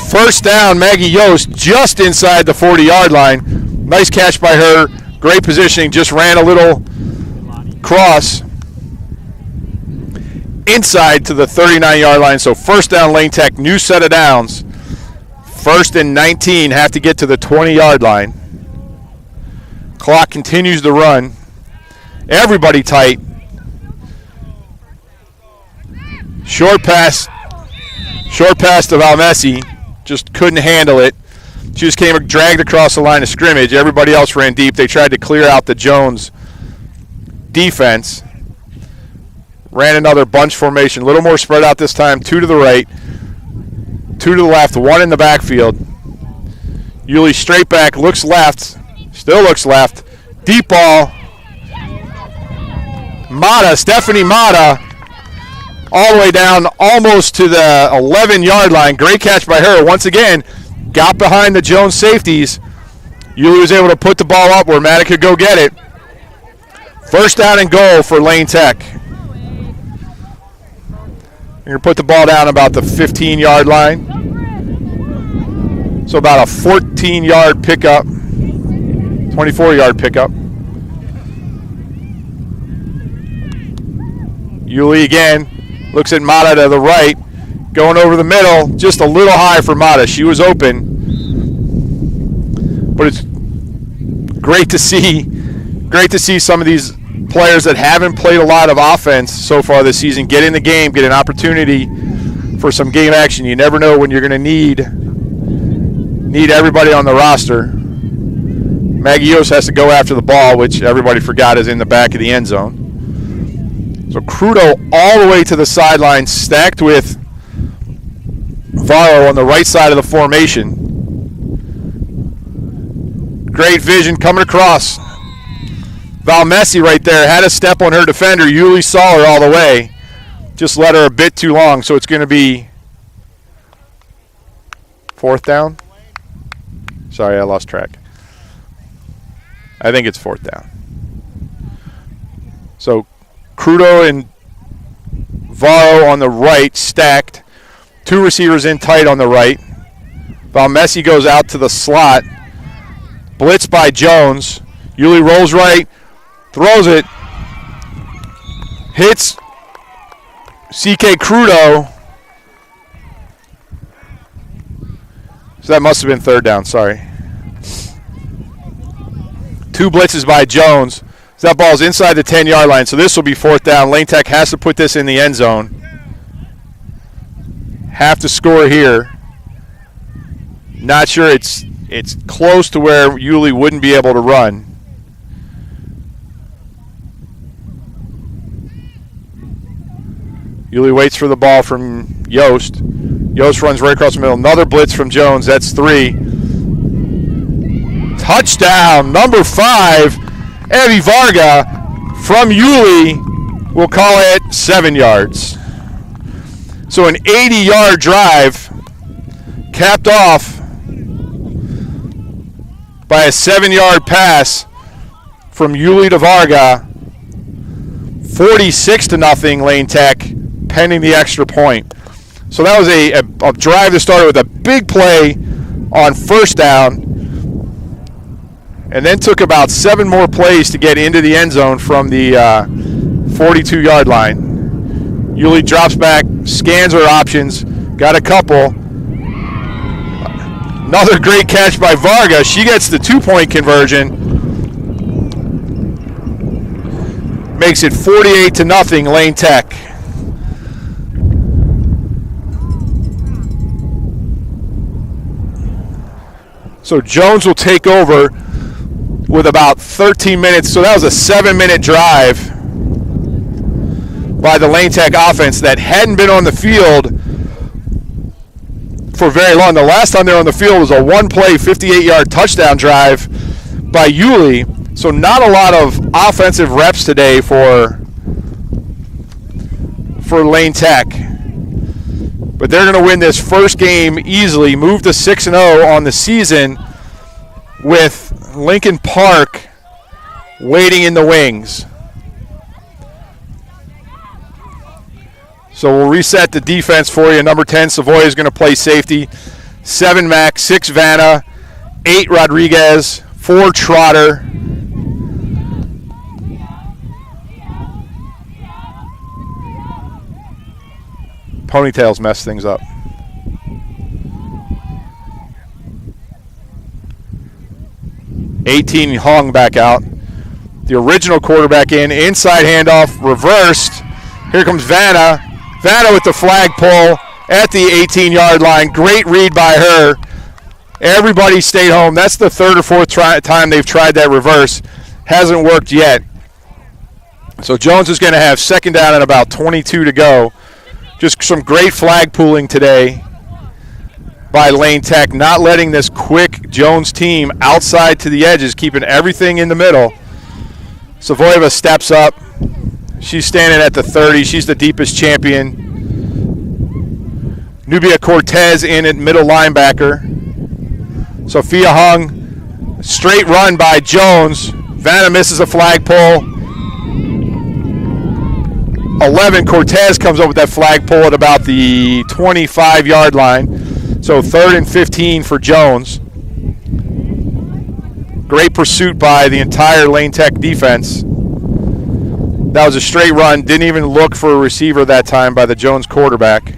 Speaker 1: First down, Maggie Yost just inside the 40-yard line. Nice catch by her. Great positioning. Just ran a little cross inside to the 39-yard line. So first down, Lane Tech, new set of downs. 1st and 19, have to get to the 20-yard line. Clock continues to run. Everybody tight. Short pass to Valmesi. Just couldn't handle it. She just came dragged across the line of scrimmage. Everybody else ran deep. They tried to clear out the Jones defense. Ran another bunch formation. A little more spread out this time. 2 to the right, 2 to the left, 1 in the backfield. Yulee straight back, looks left, still looks left. Deep ball. Stephanie Mata, all the way down almost to the 11-yard line. Great catch by her. Once again, got behind the Jones safeties. Yulee was able to put the ball up where Mata could go get it. First down and goal for Lane Tech. You're going to put the ball down about the 15-yard line. So about a 14-yard pickup, 24-yard pickup. Yulee again looks at Mata to the right, going over the middle, just a little high for Mata. She was open, but it's great to see some of these players that haven't played a lot of offense so far this season get in the game, get an opportunity for some game action. You never know when you're going to need everybody on the roster. Maggie Yost has to go after the ball, which everybody forgot is in the back of the end zone. So Crudo all the way to the sideline, stacked with Varro on the right side of the formation. Great vision coming across. Valmesi right there had a step on her defender. Yulee saw her all the way. Just let her a bit too long, so it's going to be 4th down. Sorry, I lost track. I think it's 4th down. So Crudo and Varro on the right, stacked. 2 receivers in tight on the right. Valmesi goes out to the slot. Blitz by Jones. Yulee rolls right, throws it, hits CK Crudo. So that must have been 3rd down, sorry. 2 blitzes by Jones. So that ball's inside the 10-yard line, so this will be 4th down. Lane Tech has to put this in the end zone. Have to score here. Not sure it's close to where Yulee wouldn't be able to run. Yulee waits for the ball from Yost. Yost runs right across the middle. Another blitz from Jones. That's 3. Touchdown, number 5. Evie Varga from Yulee will call it 7 yards. So an 80-yard drive capped off by a 7-yard pass from Yulee to Varga. 46-0 Lane Tech, pending the extra point. So that was a drive that started with a big play on first down, and then took about 7 more plays to get into the end zone from the 42-yard line. Yulee drops back, scans her options, got a couple. Another great catch by Varga. She gets the 2-point conversion. Makes it 48-0 Lane Tech. So Jones will take over with about 13 minutes. So that was a 7-minute drive by the Lane Tech offense that hadn't been on the field for very long. The last time they were on the field was a 1-play, 58-yard touchdown drive by Yulee. So not a lot of offensive reps today for Lane Tech. But they're going to win this first game easily, move to 6-0 on the season with Lincoln Park waiting in the wings. So we'll reset the defense for you. Number 10, Savoy is going to play safety. 7 Mack, 6 Vanna, 8 Rodriguez, 4 Trotter. Ponytails mess things up. (18) Hung back out. The original quarterback inside handoff, reversed. Here comes Vanna. Vanna with the flag pull at the 18-yard line. Great read by her. Everybody stayed home. That's the 3rd or 4th time they've tried that reverse. Hasn't worked yet. So Jones is going to have 2nd down and about 22 to go. Just some great flag pooling today by Lane Tech, not letting this quick Jones team outside to the edges, keeping everything in the middle. Savoyeva steps up. She's standing at the 30. She's the deepest champion. Nubia Cortez in at middle linebacker. Sophia Hung, straight run by Jones. Vanna misses a flag pull. 11, Cortez comes up with that flag pull at about the 25-yard line. So 3rd and 15 for Jones. Great pursuit by the entire Lane Tech defense. That was a straight run. Didn't even look for a receiver that time by the Jones quarterback.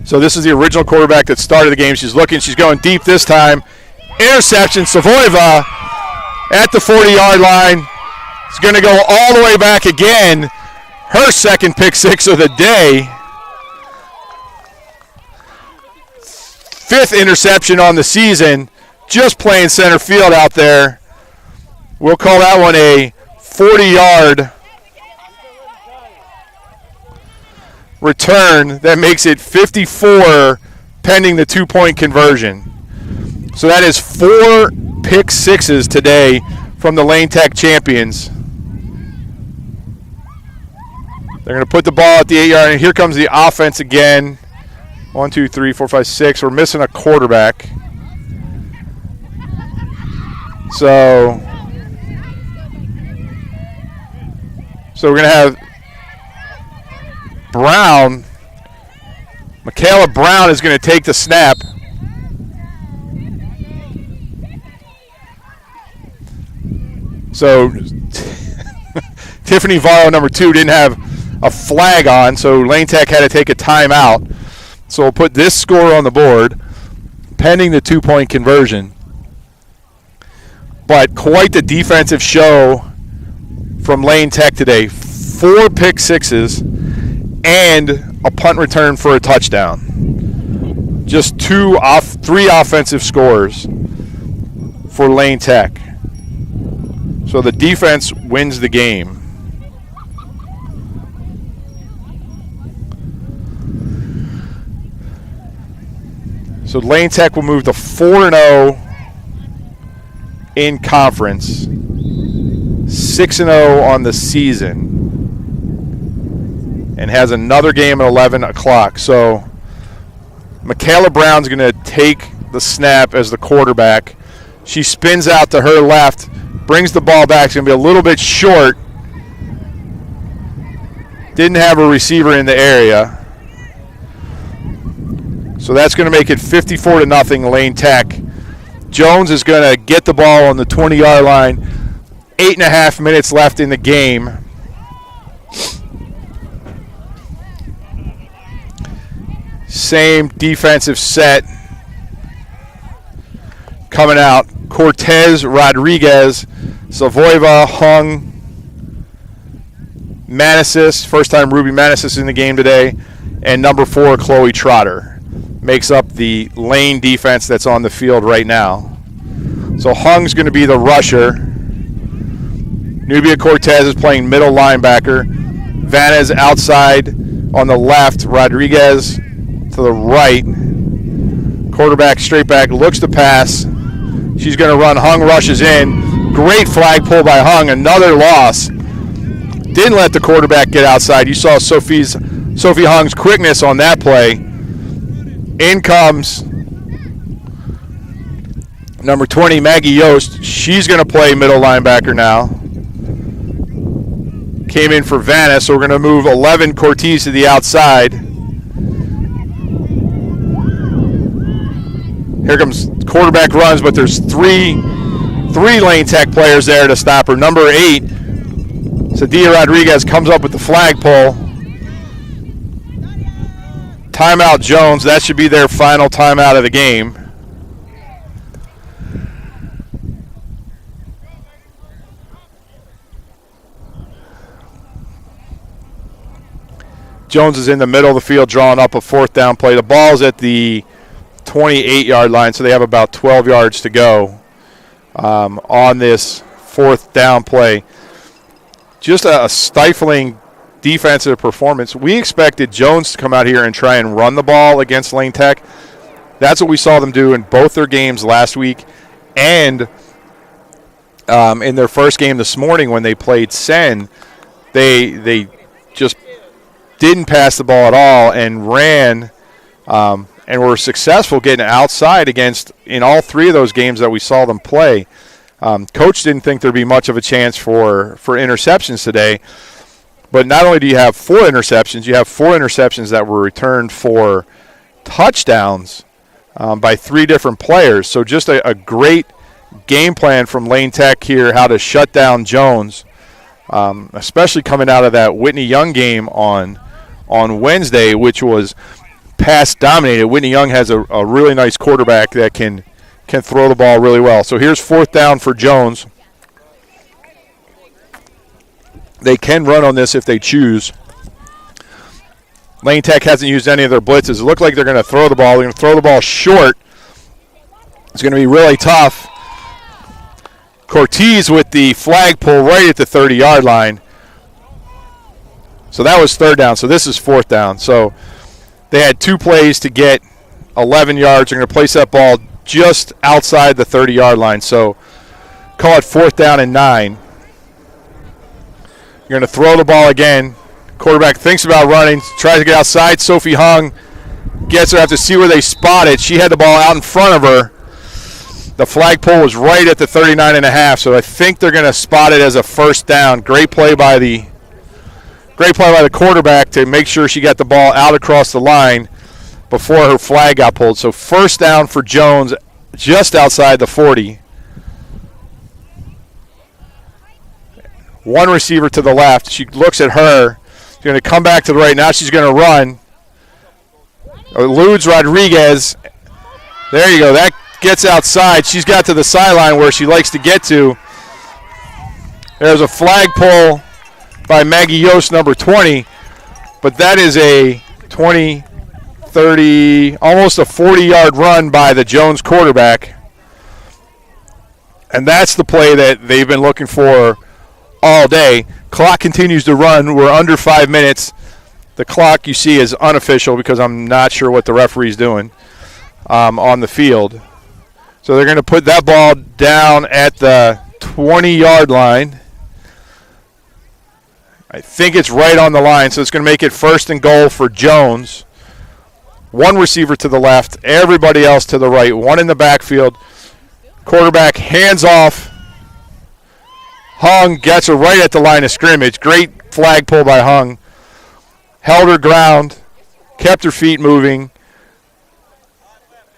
Speaker 1: So this is the original quarterback that started the game. She's looking. She's going deep this time. Interception. Savoyeva at the 40-yard line. It's going to go all the way back again. Her 2nd pick 6 of the day. 5th interception on the season. Just playing center field out there. We'll call that one a 40-yard return that makes it 54 pending the 2-point conversion. So that is 4 pick 6s today from the Lane Tech champions. They're going to put the ball at the 8-yard, and here comes the offense again. 1, 2, 3, 4, 5, 6. We're missing a quarterback. So we're going to have Brown. Michaela Brown is going to take the snap. So Tiffany Varro, number 2, didn't have a flag on, so Lane Tech had to take a timeout. So we'll put this score on the board, pending the 2-point conversion. But quite the defensive show from Lane Tech today. 4 pick 6s and a punt return for a touchdown. Just 3 offensive scores for Lane Tech. So the defense wins the game. So Lane Tech will move to 4-0 in conference, 6-0 on the season, and has another game at 11 o'clock. So Michaela Brown's going to take the snap as the quarterback. She spins out to her left, brings the ball back. It's going to be a little bit short. Didn't have a receiver in the area. So that's going to make it 54-0 Lane Tech. Jones is going to get the ball on the 20-yard line. 8.5 minutes left in the game. Same defensive set coming out. Cortez, Rodriguez, Savoyeva, Hung, Manasis. First time Ruby Manasis in the game today. And number 4, Chloe Trotter. Makes up the Lane defense that's on the field right now. So Hung's going to be the rusher. Nubia Cortez is playing middle linebacker. Vanna's outside on the left. Rodriguez to the right. Quarterback straight back, looks to pass. She's going to run. Hung rushes in. Great flag pull by Hung. Another loss. Didn't let the quarterback get outside. You saw Sophie Hung's quickness on that play. In comes number 20, Maggie Yost. She's going to play middle linebacker now. Came in for Vanna, so we're going to move 11 Cortez to the outside. Here comes quarterback runs, but there's three Lane Tech players there to stop her. Number 8, Sadia Rodriguez, comes up with the flagpole. Timeout Jones. That should be their final timeout of the game. Jones is in the middle of the field drawing up a 4th down play. The ball's at the 28-yard line, so they have about 12 yards to go on this 4th down play. Just a stifling defensive performance. We expected Jones to come out here and try and run the ball against Lane Tech. That's what we saw them do in both their games last week and in their first game this morning when they played Sen. They just didn't pass the ball at all and ran and were successful getting outside in all 3 of those games that we saw them play. Coach didn't think there'd be much of a chance for interceptions today. But not only do you have 4 interceptions, you have 4 interceptions that were returned for touchdowns by 3 different players. So just a great game plan from Lane Tech here, how to shut down Jones, especially coming out of that Whitney Young game on Wednesday, which was pass dominated. Whitney Young has a really nice quarterback that can throw the ball really well. So here's 4th down for Jones. They can run on this if they choose. Lane Tech hasn't used any of their blitzes. It looks like they're going to throw the ball. They're going to throw the ball short. It's going to be really tough. Cortez with the flag pull right at the 30-yard line. So that was 3rd down. So this is 4th down. So they had 2 plays to get 11 yards. They're going to place that ball just outside the 30-yard line. So call it 4th down and 9. You're going to throw the ball again. Quarterback thinks about running, tries to get outside. Sophie Hung gets her. Have to see where they spot it. She had the ball out in front of her. The flagpole was right at the 39.5, so I think they're going to spot it as a 1st down. Great play by the quarterback to make sure she got the ball out across the line before her flag got pulled. So 1st down for Jones, just outside the 40. 1 receiver to the left. She looks at her. She's going to come back to the right. Now she's going to run. Eludes Rodriguez. There you go. That gets outside. She's got to the sideline where she likes to get to. There's a flagpole by Maggie Yost, number 20. But that is a 20, 30, almost a 40-yard run by the Jones quarterback. And that's the play that they've been looking for all day. Clock continues to run. We're under 5 minutes. The clock you see is unofficial because I'm not sure what the referee's doing on the field. So they're going to put that ball down at the 20-yard line. I think it's right on the line, so it's going to make it 1st and goal for Jones. One receiver to the left, everybody else to the right. One in the backfield. Quarterback hands off. Hung gets her right at the line of scrimmage. Great flag pull by Hung. Held her ground, kept her feet moving.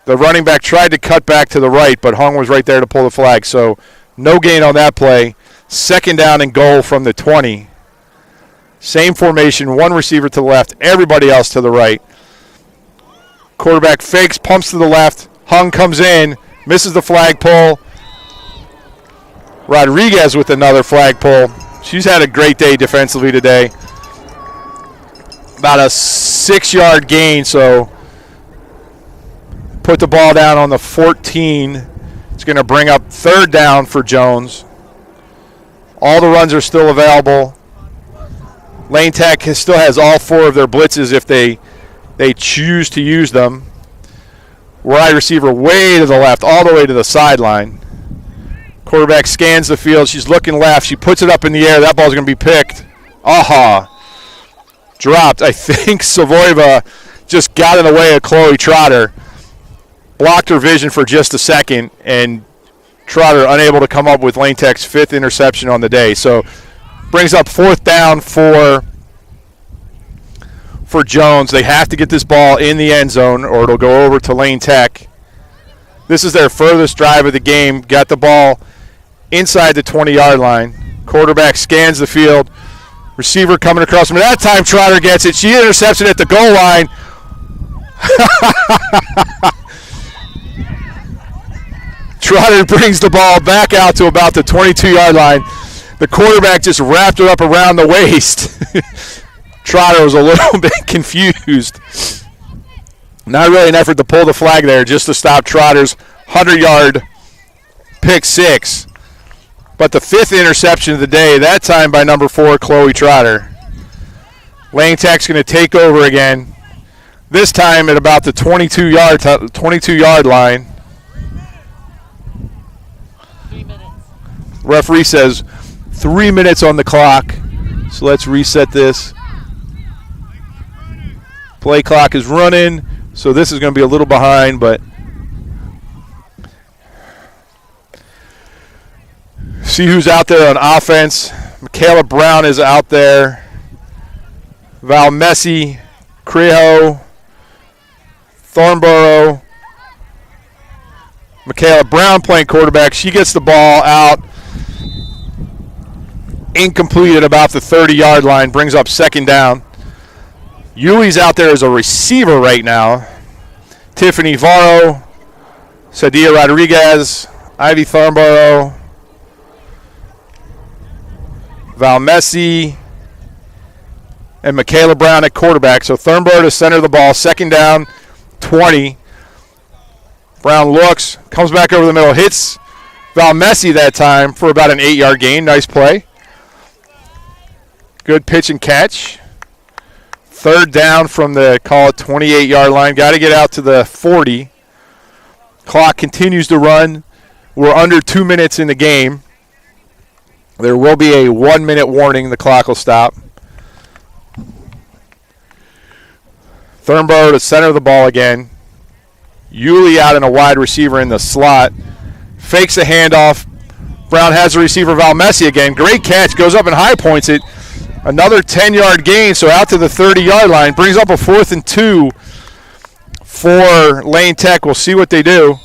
Speaker 1: The running back tried to cut back to the right, but Hung was right there to pull the flag. So no gain on that play. 2nd down and goal from the 20. Same formation, one receiver to the left, everybody else to the right. Quarterback fakes, pumps to the left. Hung comes in, misses the flag pull. Rodriguez with another flag pull. She's had a great day defensively today. About a 6-yard gain, so put the ball down on the 14. It's going to bring up 3rd down for Jones. All the runs are still available. Lane Tech still has all 4 of their blitzes if they choose to use them. Wide receiver way to the left, all the way to the sideline. Quarterback scans the field. She's looking left. She puts it up in the air. That ball's going to be picked. Aha. Dropped. I think Savoyeva just got in the way of Chloe Trotter. Blocked her vision for just a second, and Trotter unable to come up with Lane Tech's 5th interception on the day. So brings up 4th down for Jones. They have to get this ball in the end zone or it'll go over to Lane Tech. This is their furthest drive of the game. Got the ball inside the 20-yard line. Quarterback scans the field. Receiver coming across him. That time Trotter gets it. She intercepts it at the goal line. Trotter brings the ball back out to about the 22-yard line. The quarterback just wrapped her up around the waist. Trotter was a little bit confused. Not really an effort to pull the flag there, just to stop Trotter's 100-yard pick 6. But the 5th interception of the day, that time by number 4, Chloe Trotter. Lane Tech's going to take over again, this time at about the 22-yard line.
Speaker 4: 3 minutes.
Speaker 1: Referee says 3 minutes on the clock, so let's reset this. Play clock is running, so this is going to be a little behind, but see who's out there on offense. Michaela Brown is out there. Val Messi, Crejo, Thornborough. Michaela Brown playing quarterback. She gets the ball out. Incomplete at about the 30-yard line. Brings up 2nd down. Yuli's out there as a receiver right now. Tiffany Varro, Sadia Rodriguez, Ivy Thornborough, Val Messi, and Michaela Brown at quarterback. So Thornborough to center the ball. 2nd down, 20. Brown looks, comes back over the middle, hits Val Messi that time for about an 8-yard gain. Nice play. Good pitch and catch. 3rd down from the, call it, 28-yard line. Got to get out to the 40. Clock continues to run. We're under 2 minutes in the game. There will be a 1-minute warning. The clock will stop. Thornborough to center the ball again. Yuli out in a wide receiver in the slot. Fakes a handoff. Brown has the receiver, Val Messi again. Great catch. Goes up and high points it. Another 10-yard gain, so out to the 30-yard line. Brings up a 4th and 2 for Lane Tech. We'll see what they do.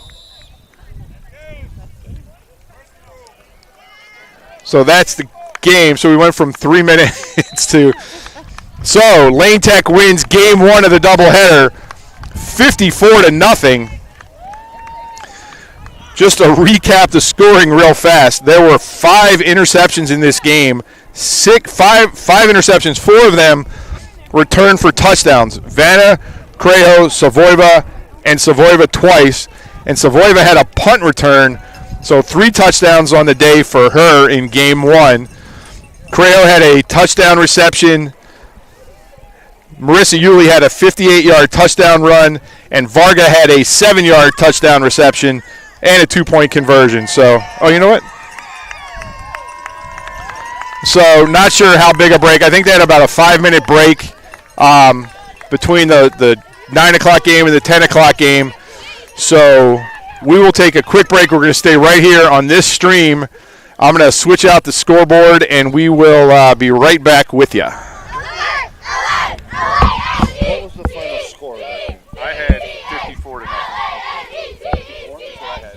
Speaker 1: So that's the game. So we went from 3 minutes to... So Lane Tech wins game 1 of the doubleheader, 54-0. Just to recap the scoring real fast, there were 5 interceptions in this game. Five interceptions, 4 of them returned for touchdowns. Vanna, Crejo, Savoyeva, and Savoyeva twice. And Savoyeva had a punt return, so 3 touchdowns on the day for her in game 1. Crejo had a touchdown reception. Marissa Yuli had a 58-yard touchdown run, and Varga had a 7-yard touchdown reception and a 2-point conversion. So, oh, you know what? So, not sure how big a break. I think they had about a 5-minute break between the 9 o'clock game and the 10 o'clock game. So, we will take a quick break. We're going to stay right here on this stream. I'm going to switch out the scoreboard, and we will be right back with you.
Speaker 5: What was the final score of that game?
Speaker 1: I had 54 to nothing.
Speaker 5: 54? That's what I had.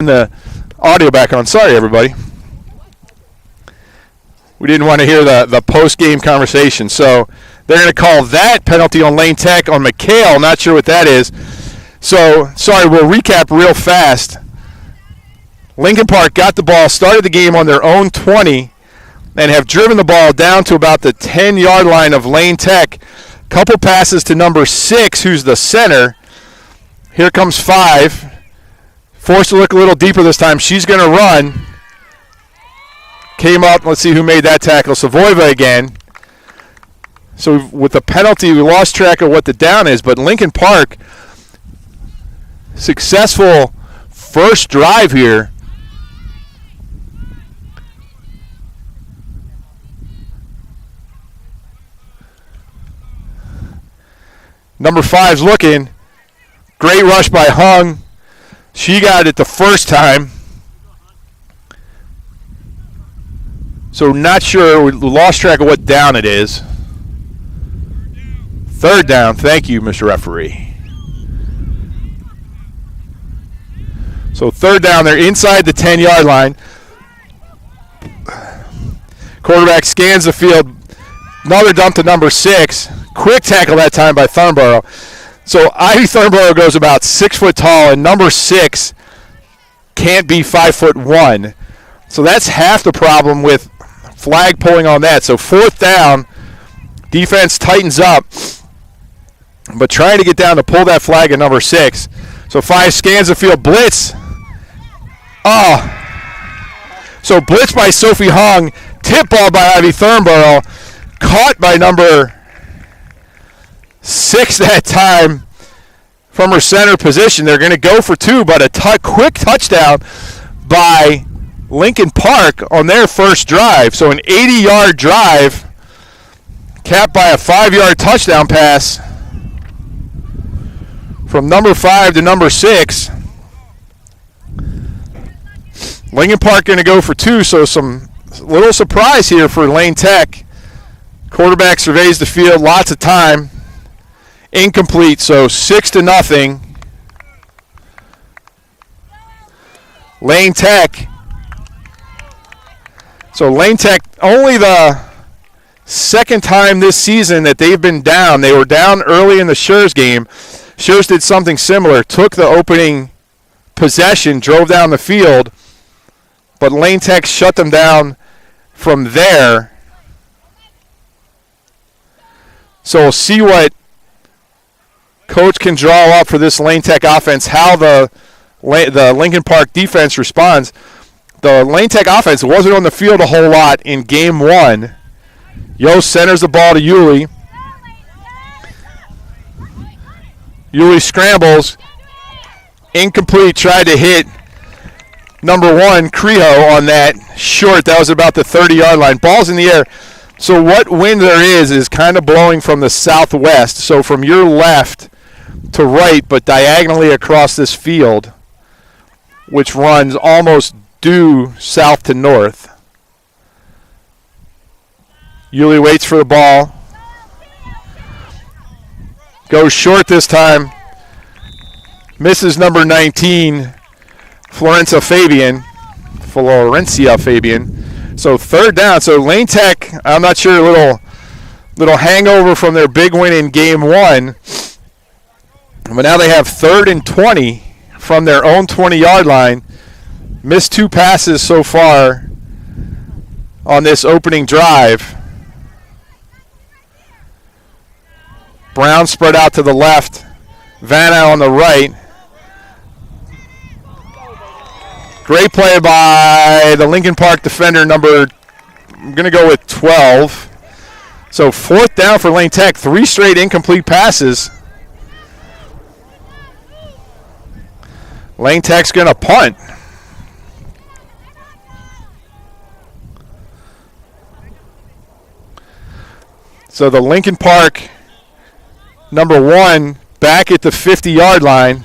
Speaker 1: the audio back on. Sorry, everybody. We didn't want to hear the post-game conversation. So they're going to call that penalty on Lane Tech on McHale. Not sure what that is. So, sorry, we'll recap real fast. Lincoln Park got the ball, started the game on their own 20, and have driven the ball down to about the 10-yard line of Lane Tech. Couple passes to number 6, who's the center. Here comes 5. Forced to look a little deeper this time. She's going to run. Came up. Let's see who made that tackle. Savoyeva again. So with the penalty, we lost track of what the down is. But Lincoln Park, successful first drive here. Number 5's looking. Great rush by Hung. She got it the first time. So not sure. We lost track of what down it is. Third down. Thank you, Mr. Referee. So third down. They're inside the 10-yard line. Quarterback scans the field. Another dump to number 6. Quick tackle that time by Thornborough. So Ivy Thornborough goes about 6 foot tall, and number 6 can't be 5'1". So that's half the problem with flag pulling on that. So fourth down, defense tightens up, but trying to get down to pull that flag at number 6. So 5 scans the field, blitz. So blitz by Sophie Hung, tip ball by Ivy Thornborough, caught by number 6 that time from her center position. They're going to go for 2, but a quick touchdown by Lincoln Park on their first drive. So an 80-yard drive capped by a 5-yard touchdown pass from number 5 to number 6. Lincoln Park going to go for 2, so some little surprise here for Lane Tech. Quarterback surveys the field, lots of time. Incomplete, so 6-0. Lane Tech. So Lane Tech, only the second time this season that they've been down. They were down early in the Schurz game. Schurz did something similar, took the opening possession, drove down the field, but Lane Tech shut them down from there. So we'll see what coach can draw up for this Lane Tech offense, how the Lincoln Park defense responds. The Lane Tech offense wasn't on the field a whole lot in game 1. Yost centers the ball to Yulee. Yulee scrambles. Incomplete, tried to hit number 1, Creho, on that short. That was about the 30-yard line. Ball's in the air. So what wind there is kind of blowing from the southwest. So from your left to right, but diagonally across this field, which runs almost due south to north. Yulee waits for the ball. Goes short this time. Misses number 19, Florencia Fabian. So third down. So Lane Tech, I'm not sure, a little hangover from their big win in game 1. But now they have 3rd and 20 from their own 20-yard line. Missed 2 passes so far on this opening drive. Brown spread out to the left. Vanna on the right. Great play by the Lincoln Park defender, I'm going to go with 12. So fourth down for Lane Tech. 3 straight incomplete passes. Lane Tech's going to punt. So the Lincoln Park number 1 back at the 50-yard line.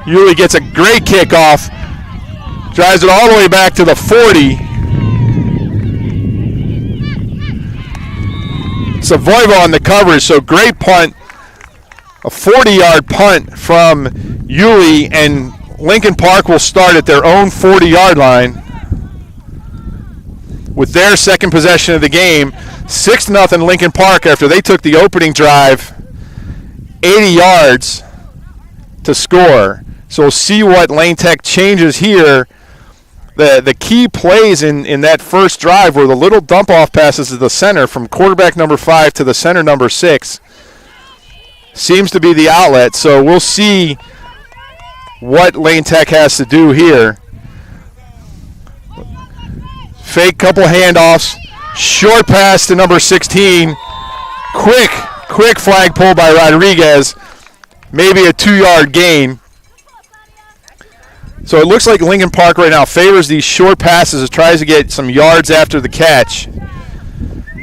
Speaker 1: Yulee gets a great kickoff. Drives it all the way back to the 40. Savoyeva on the coverage, so great punt A 40-yard punt from Yulee, and Lincoln Park will start at their own 40-yard line with their second possession of the game. 6-0 Lincoln Park after they took the opening drive 80 yards to score. So we'll see what Lane Tech changes here. The key plays in that first drive were the little dump-off passes to the center from quarterback number 5 to the center number 6. Seems to be the outlet, so we'll see what Lane Tech has to do here. Fake couple handoffs, short pass to number 16. Quick flag pull by Rodriguez, maybe a 2-yard gain. So it looks like Lincoln Park right now favors these short passes and tries to get some yards after the catch.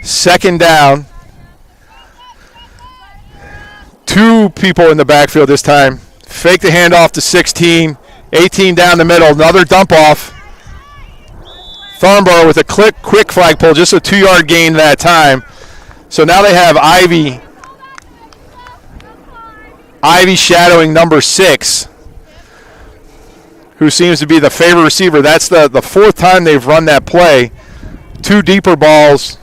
Speaker 1: Second down. 2 people in the backfield this time. Fake the handoff to 16. 18 down the middle. Another dump off. Thornborough with a quick flag pull. Just a 2-yard gain that time. So now they have Ivy shadowing number 6, who seems to be the favorite receiver. That's the 4th time they've run that play. 2 deeper balls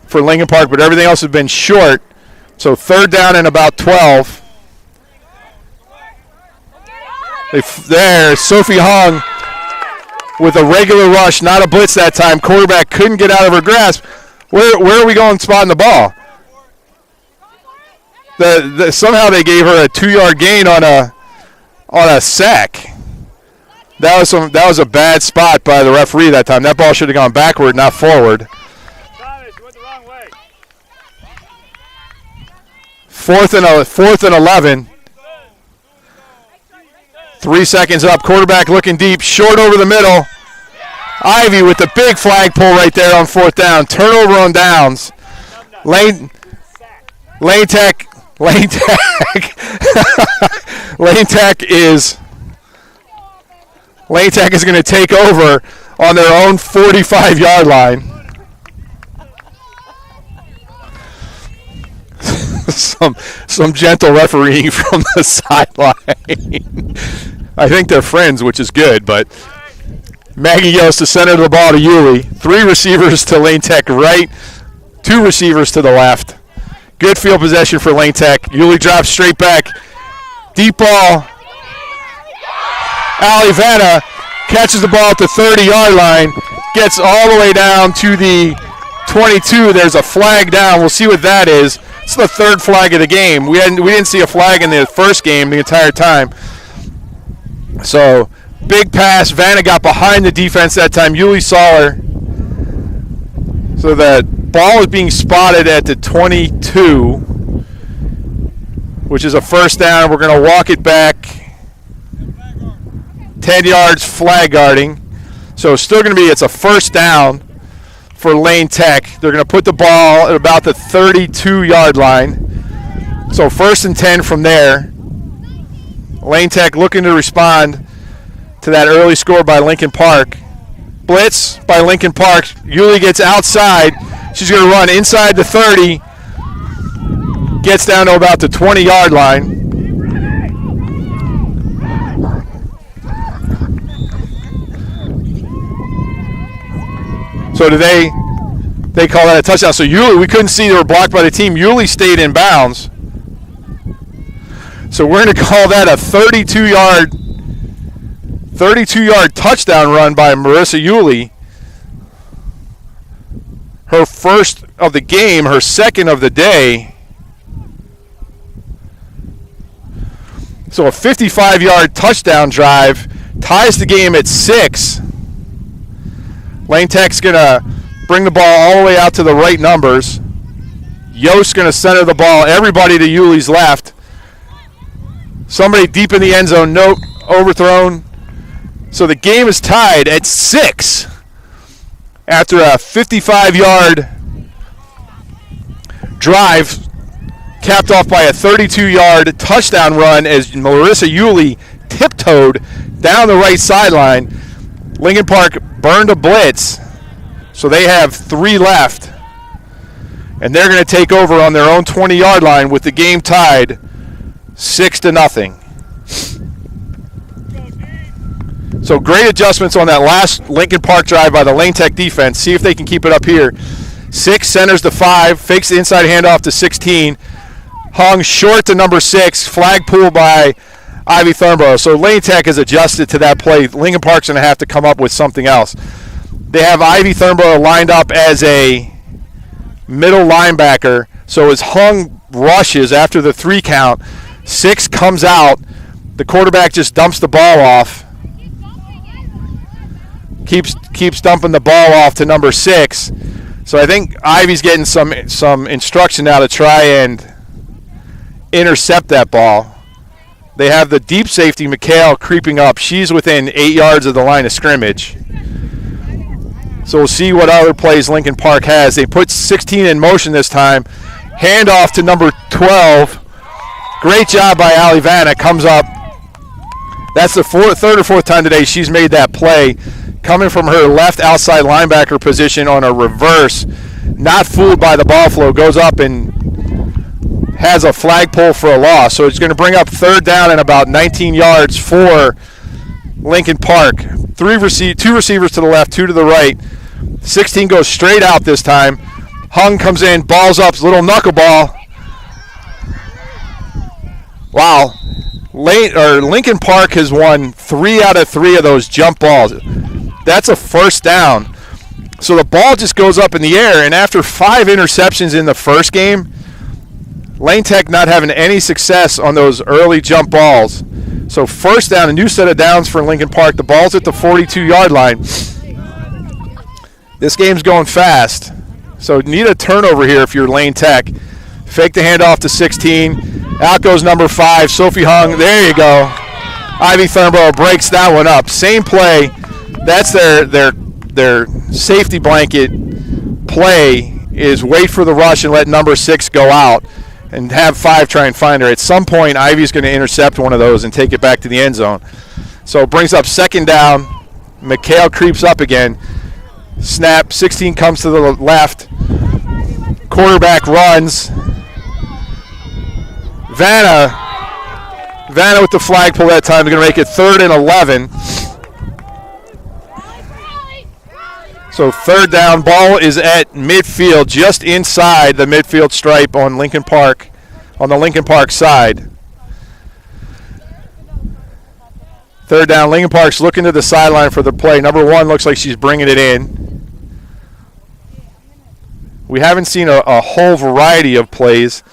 Speaker 1: for Lincoln Park, but everything else has been short. So 3rd down and about 12. There, Sophie Hung with a regular rush, not a blitz that time. Quarterback couldn't get out of her grasp. Where are we going spotting the ball? Somehow they gave her a 2-yard gain on a sack. That was a bad spot by the referee that time. That ball should have gone backward, not forward. Fourth and 11. 3 seconds up. Quarterback looking deep. Short over the middle. Ivy with the big flag pull right there on 4th down. Turnover on downs. Lane Tech is going to take over on their own 45-yard line. Some gentle refereeing from the sideline. I think they're friends, which is good, but Maggie goes to center the ball to Yulee. 3 receivers to Lane Tech right, 2 receivers to the left. Good field possession for Lane Tech. Yulee drops straight back. Deep ball. Allie Vanna catches the ball at the 30-yard line. Gets all the way down to the 22. There's a flag down. We'll see what that is. It's the 3rd flag of the game. We didn't see a flag in the first game the entire time. So, big pass. Vanna got behind the defense that time. Yulee saw her. So the ball is being spotted at the 22, which is a 1st down. We're going to walk it back 10 yards flag guarding. So it's still going to be, it's a 1st down for Lane Tech. They're going to put the ball at about the 32-yard line. So 1st and 10 from there. Lane Tech looking to respond to that early score by Lincoln Park. Blitz by Lincoln Park. Yulee gets outside. She's going to run inside the 30. Gets down to about the 20-yard line. So do they call that a touchdown? So Yulee, we couldn't see they were blocked by the team. Yulee stayed in bounds. So we're going to call that a 32-yard touchdown run by Marissa Yulee. Her 1st of the game, her 2nd of the day. So a 55-yard touchdown drive ties the game at 6. Lane Tech's going to bring the ball all the way out to the right numbers. Yost's going to center the ball, everybody to Yulee's left. Somebody deep in the end zone, nope, overthrown. So the game is tied at 6 after a 55-yard drive capped off by a 32-yard touchdown run as Marissa Yulee tiptoed down the right sideline. Lincoln Park burned a blitz, so they have 3 left. And they're going to take over on their own 20-yard line with the game tied 6-0. So great adjustments on that last Lincoln Park drive by the Lane Tech defense. See if they can keep it up here. 6 centers to 5, fakes the inside handoff to 16. Hung short to number 6, flag pulled by Ivy Thornborough. So Lane Tech has adjusted to that play. Lincoln Park's going to have to come up with something else. They have Ivy Thornborough lined up as a middle linebacker. So as Hung rushes after the 3 count, 6 comes out. The quarterback just dumps the ball off. Keeps dumping the ball off to number 6. So I think Ivy's getting some instruction now to try and intercept that ball. They have the deep safety, McHale, creeping up. She's within 8 yards of the line of scrimmage. So we'll see what other plays Lincoln Park has. They put 16 in motion this time. Handoff to number 12. Great job by Ali Vanna. Comes up. That's the third or fourth time today she's made that play. Coming from her left outside linebacker position on a reverse. Not fooled by the ball flow. Goes up and has a flag pull for a loss. So it's going to bring up 3rd down and about 19 yards for Lincoln Park. 2 receivers to the left, 2 to the right. 16 goes straight out this time. Hung comes in, balls up, little knuckleball. Wow. Lincoln Park has won 3 out of 3 of those jump balls. That's a first down. So the ball just goes up in the air, and after 5 interceptions in the first game, Lane Tech not having any success on those early jump balls. So first down, a new set of downs for Lincoln Park. The ball's at the 42-yard line. This game's going fast. So need a turnover here if you're Lane Tech. Fake the handoff to 16. Out goes number 5, Sophie Hung. There you go. Ivy Thornborough breaks that one up. Same play. That's their safety blanket play is wait for the rush and let number 6 go out and have 5 try and find her. At some point, Ivy's going to intercept one of those and take it back to the end zone. So it brings up 2nd down. McHale creeps up again. Snap. 16 comes to the left. Quarterback runs. Vanna with the flag pull that time. They're going to make it 3rd and 11. So 3rd down, ball is at midfield, just inside the midfield stripe on Lincoln Park, on the Lincoln Park side. 3rd down, Lincoln Park's looking to the sideline for the play. Number 1 looks like she's bringing it in. We haven't seen a whole variety of plays.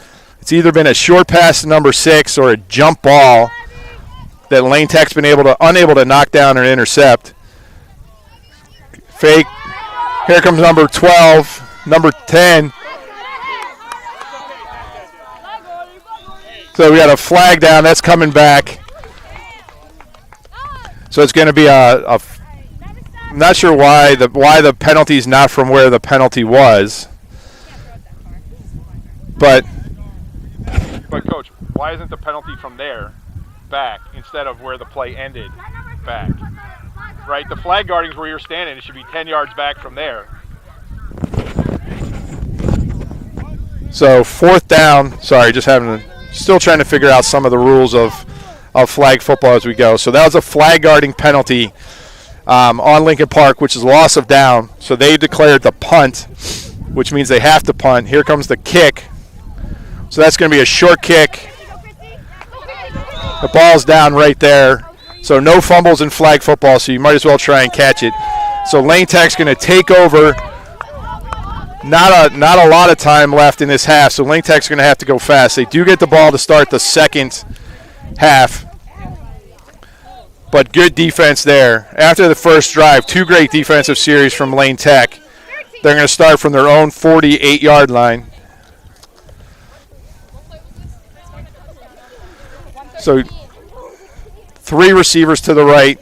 Speaker 1: It's either been a short pass to number 6 or a jump ball that Lane Tech's been unable to knock down or intercept. Fake. Here comes number 12, number 10. So we got a flag down. That's coming back. So it's going to be I'm not sure why the penalty's not from where the penalty was. But
Speaker 6: Coach, why isn't the penalty from there back instead of where the play ended back? Right, the flag guarding's where you're standing. It should be 10 yards back from there.
Speaker 1: So 4th down. Sorry, still trying to figure out some of the rules of flag football as we go. So that was a flag guarding penalty on Lincoln Park, which is a loss of down. So they declared the punt, which means they have to punt. Here comes the kick. So that's going to be a short kick. The ball's down right there. So no fumbles in flag football, so you might as well try and catch it. So Lane Tech's going to take over. Not a lot of time left in this half, so Lane Tech's going to have to go fast. They do get the ball to start the second half. But good defense there. After the first drive, 2 great defensive series from Lane Tech. They're going to start from their own 48-yard line. So 3 receivers to the right,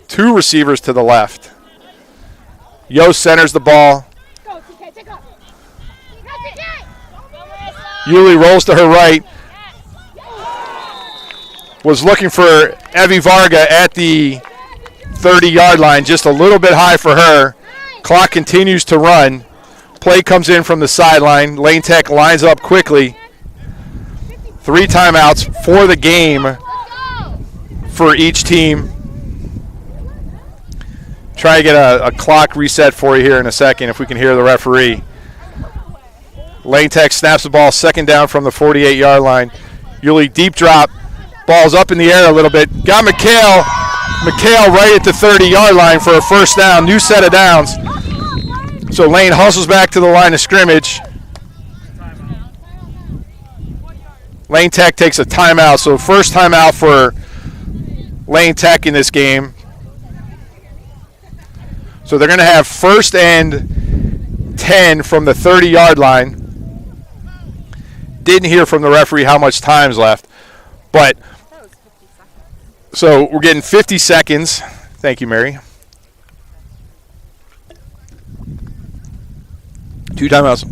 Speaker 1: 2 receivers to the left. Yost centers the ball. Yulee rolls to her right. Was looking for Evie Varga at the 30-yard line, just a little bit high for her. Clock continues to run. Play comes in from the sideline. Lane Tech lines up quickly. 3 timeouts for the game for each team. Try to get a clock reset for you here in a second if we can hear the referee. Lane Tech snaps the ball, second down from the 48-yard line. Yulee deep drop. Ball's up in the air a little bit. Got McHale. McHale right at the 30-yard line for a first down. New set of downs. So Lane hustles back to the line of scrimmage. Lane Tech takes a timeout. So first timeout for Lane Tech in this game. So they're going to have first and 10 from the 30-yard line. Didn't hear from the referee how much time's left. But, so we're getting 50 seconds. Thank you, Mary. 2 timeouts.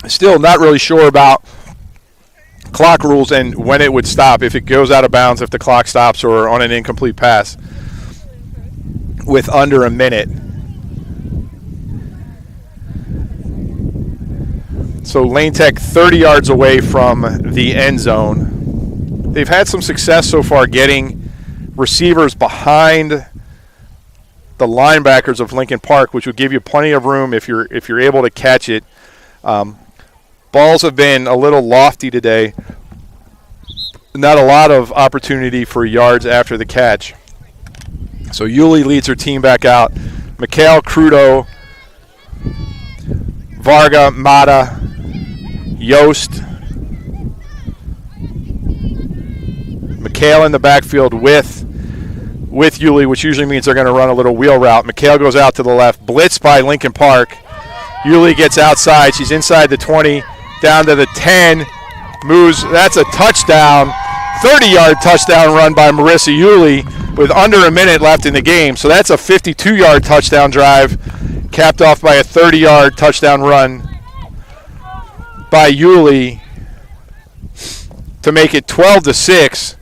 Speaker 1: Still not really sure about clock rules and when it would stop, if it goes out of bounds, if the clock stops, or on an incomplete pass with under a minute. So Lane Tech 30 yards away from the end zone. They've had some success so far getting receivers behind the linebackers of Lincoln Park, which would give you plenty of room if you're able to catch it. Balls have been a little lofty today. Not a lot of opportunity for yards after the catch. So Yulee leads her team back out. McHale, Crudo, Varga, Mata, Yost. McHale in the backfield with Yulee, which usually means they're going to run a little wheel route. McHale goes out to the left, blitzed by Lincoln Park. Yulee gets outside. She's inside the 20, down to the 10. Moves. That's a touchdown. 30-yard touchdown run by Marissa Yulee with under a minute left in the game. So that's a 52-yard touchdown drive, capped off by a 30-yard touchdown run by Yulee to make it 12-6.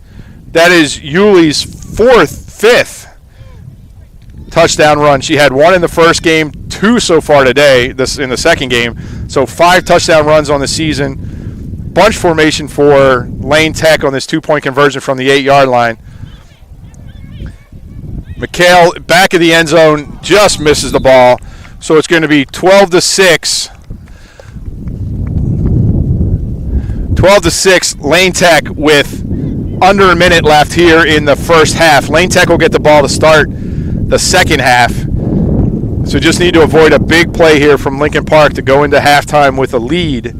Speaker 1: That is Yulee's fifth touchdown run. She had 1 in the first game, 2 so far today, this in the second game. So 5 touchdown runs on the season. Bunch formation for Lane Tech on this 2-point conversion from the 8-yard line. McHale back of the end zone, just misses the ball. So it's going to be 12-6. 12-6, Lane Tech with under a minute left here in the first half. Lane Tech will get the ball to start the second half. So just need to avoid a big play here from Lincoln Park to go into halftime with a lead.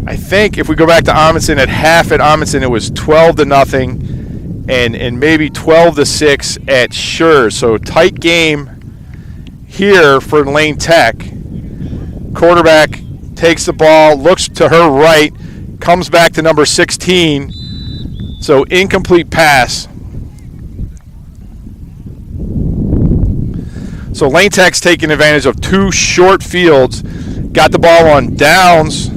Speaker 1: I think if we go back to Amundsen at half at Amundsen, it was 12-0 and maybe 12-6 at Schurz. So tight game here for Lane Tech. Quarterback takes the ball, looks to her right, comes back to number 16. So incomplete pass. So Lane Tech's taking advantage of 2 short fields. Got the ball on downs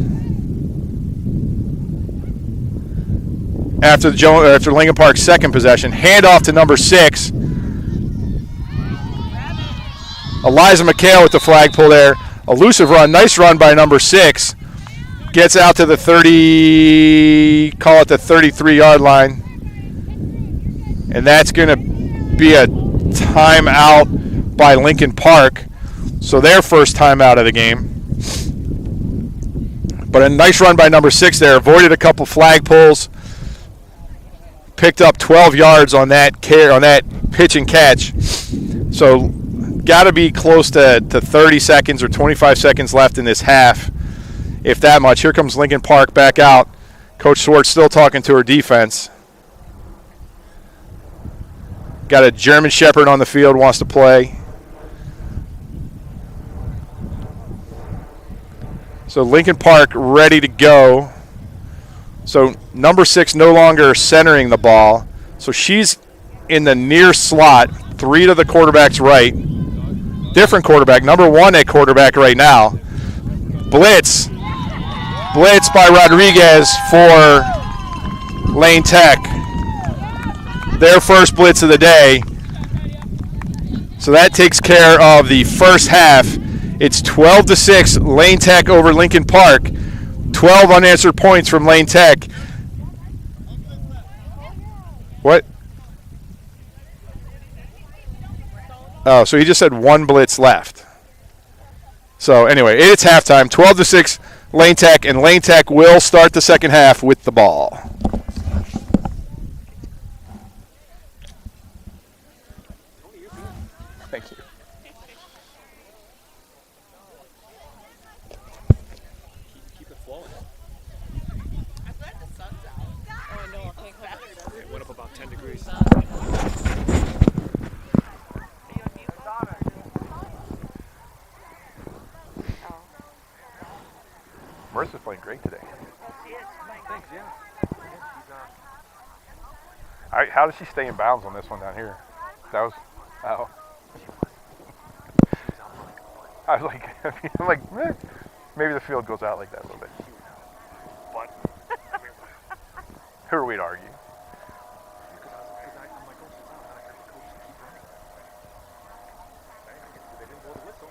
Speaker 1: after Lincoln Park's second possession. Handoff to number 6. Eliza McHale with the flag pull there. Elusive run. Nice run by number 6. Gets out to the 33-yard line. And that's going to be a timeout by Lincoln Park. So their first timeout of the game. But a nice run by number 6 there. Avoided a couple flag pulls. Picked up 12 yards on that pitch and catch. So got to be close to 30 seconds or 25 seconds left in this half, if that much. Here comes Lincoln Park back out. Coach Schwartz still talking to her defense. Got a German Shepherd on the field, wants to play. So Lincoln Park ready to go. So number 6 no longer centering the ball. So she's in the near slot, 3 to the quarterback's right. Different quarterback, number 1 at quarterback right now. Blitz by Rodriguez for Lane Tech. Their first blitz of the day. So that takes care of the first half. It's 12-6, Lane Tech over Lincoln Park. 12 unanswered points from Lane Tech. What? Oh, so he just said one blitz left. So anyway, it's halftime, 12-6, Lane Tech, and Lane Tech will start the second half with the ball. Thank you.
Speaker 7: Keep it flowing. It went up about 10 degrees.
Speaker 6: Marissa's playing great today.
Speaker 7: Thanks, yeah.
Speaker 6: All right, how does she stay in bounds on this one down here? That was, oh. I was like, I'm like, maybe the field goes out like that a little bit.
Speaker 7: But,
Speaker 6: Who are we to argue?
Speaker 7: they didn't blow the whistle.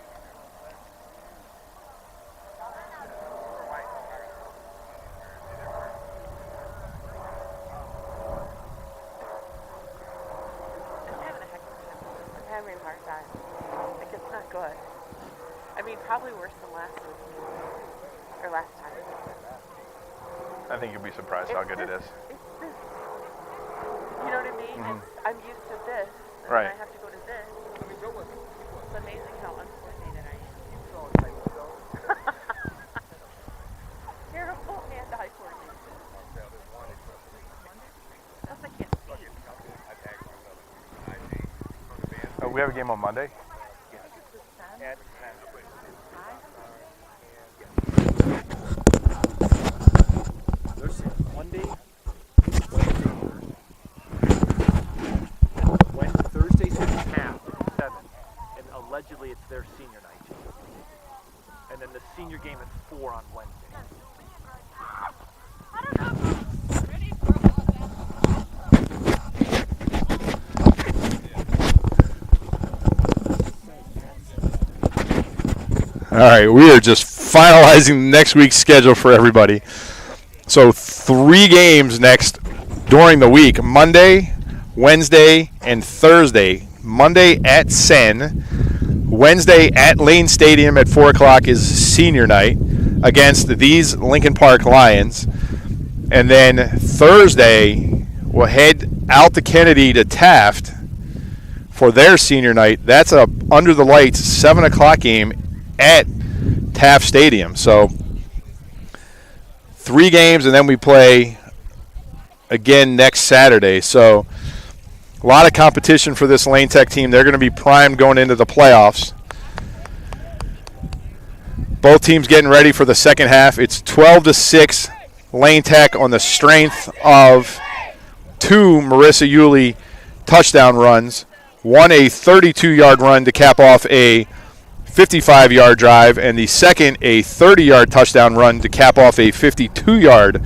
Speaker 4: I'm having a hard time. Like, it's not good. I mean, probably worse than last week. Or last time.
Speaker 6: I think you'll be surprised how good it is.
Speaker 4: It's this. You know what I mean? I'm used to this. And
Speaker 6: Right.
Speaker 4: then I have to go to this. It's amazing how uncoordinated I am. Terrible hand-eye coordination. Plus, I can't see.
Speaker 6: Oh, we have a game on Monday?
Speaker 7: There's Monday, Thursday's half at 7, and allegedly it's their senior night. And then the senior game at 4 on Wednesday.
Speaker 1: All right, we are just finalizing next week's schedule for everybody. So 3 games next during the week, Monday, Wednesday, and Thursday. Monday at Sen. Wednesday at Lane Stadium at 4 o'clock is senior night against these Lincoln Park Lions. And then Thursday, we'll head out to Kennedy to Taft for their senior night. That's a under the lights 7 o'clock game at Taft Stadium. So 3 games, and then we play again next Saturday. So a lot of competition for this Lane Tech team. They're going to be primed going into the playoffs. Both teams getting ready for the second half. It's 12-6 Lane Tech on the strength of 2 Marissa Yulee touchdown runs. One a 32-yard run to cap off a 55-yard drive, and the second a 30-yard touchdown run to cap off a 52-yard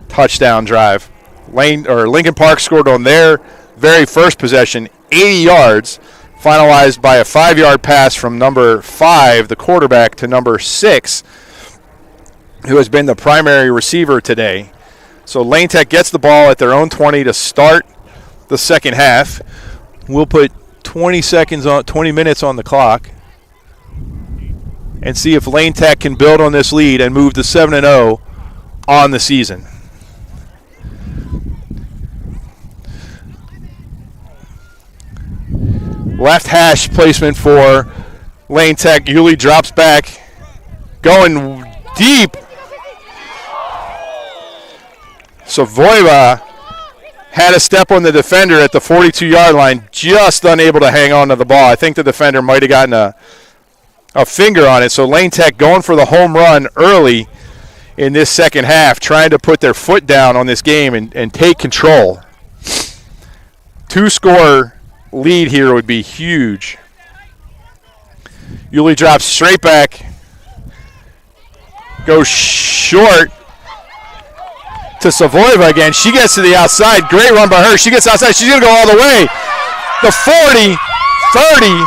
Speaker 1: touchdown drive. Lincoln Park scored on their very first possession 80 yards, finalized by a 5-yard pass from number 5, the quarterback, to number 6, who has been the primary receiver today. So Lane Tech gets the ball at their own 20 to start the second half. We'll put 20 minutes on the clock and see if Lane Tech can build on this lead and move to 7-0 on the season. Left hash placement for Lane Tech. Yulee drops back, going deep. Savoyeva had a step on the defender at the 42-yard line, just unable to hang on to the ball. I think the defender might have gotten a finger on it. So Lane Tech going for the home run early in this second half, trying to put their foot down on this game and take control. 2-score lead here would be huge. Yulee drops straight back, goes short to Savoyeva again. She gets to the outside. Great run by her. She gets outside. She's going to go all the way. The 40, 30,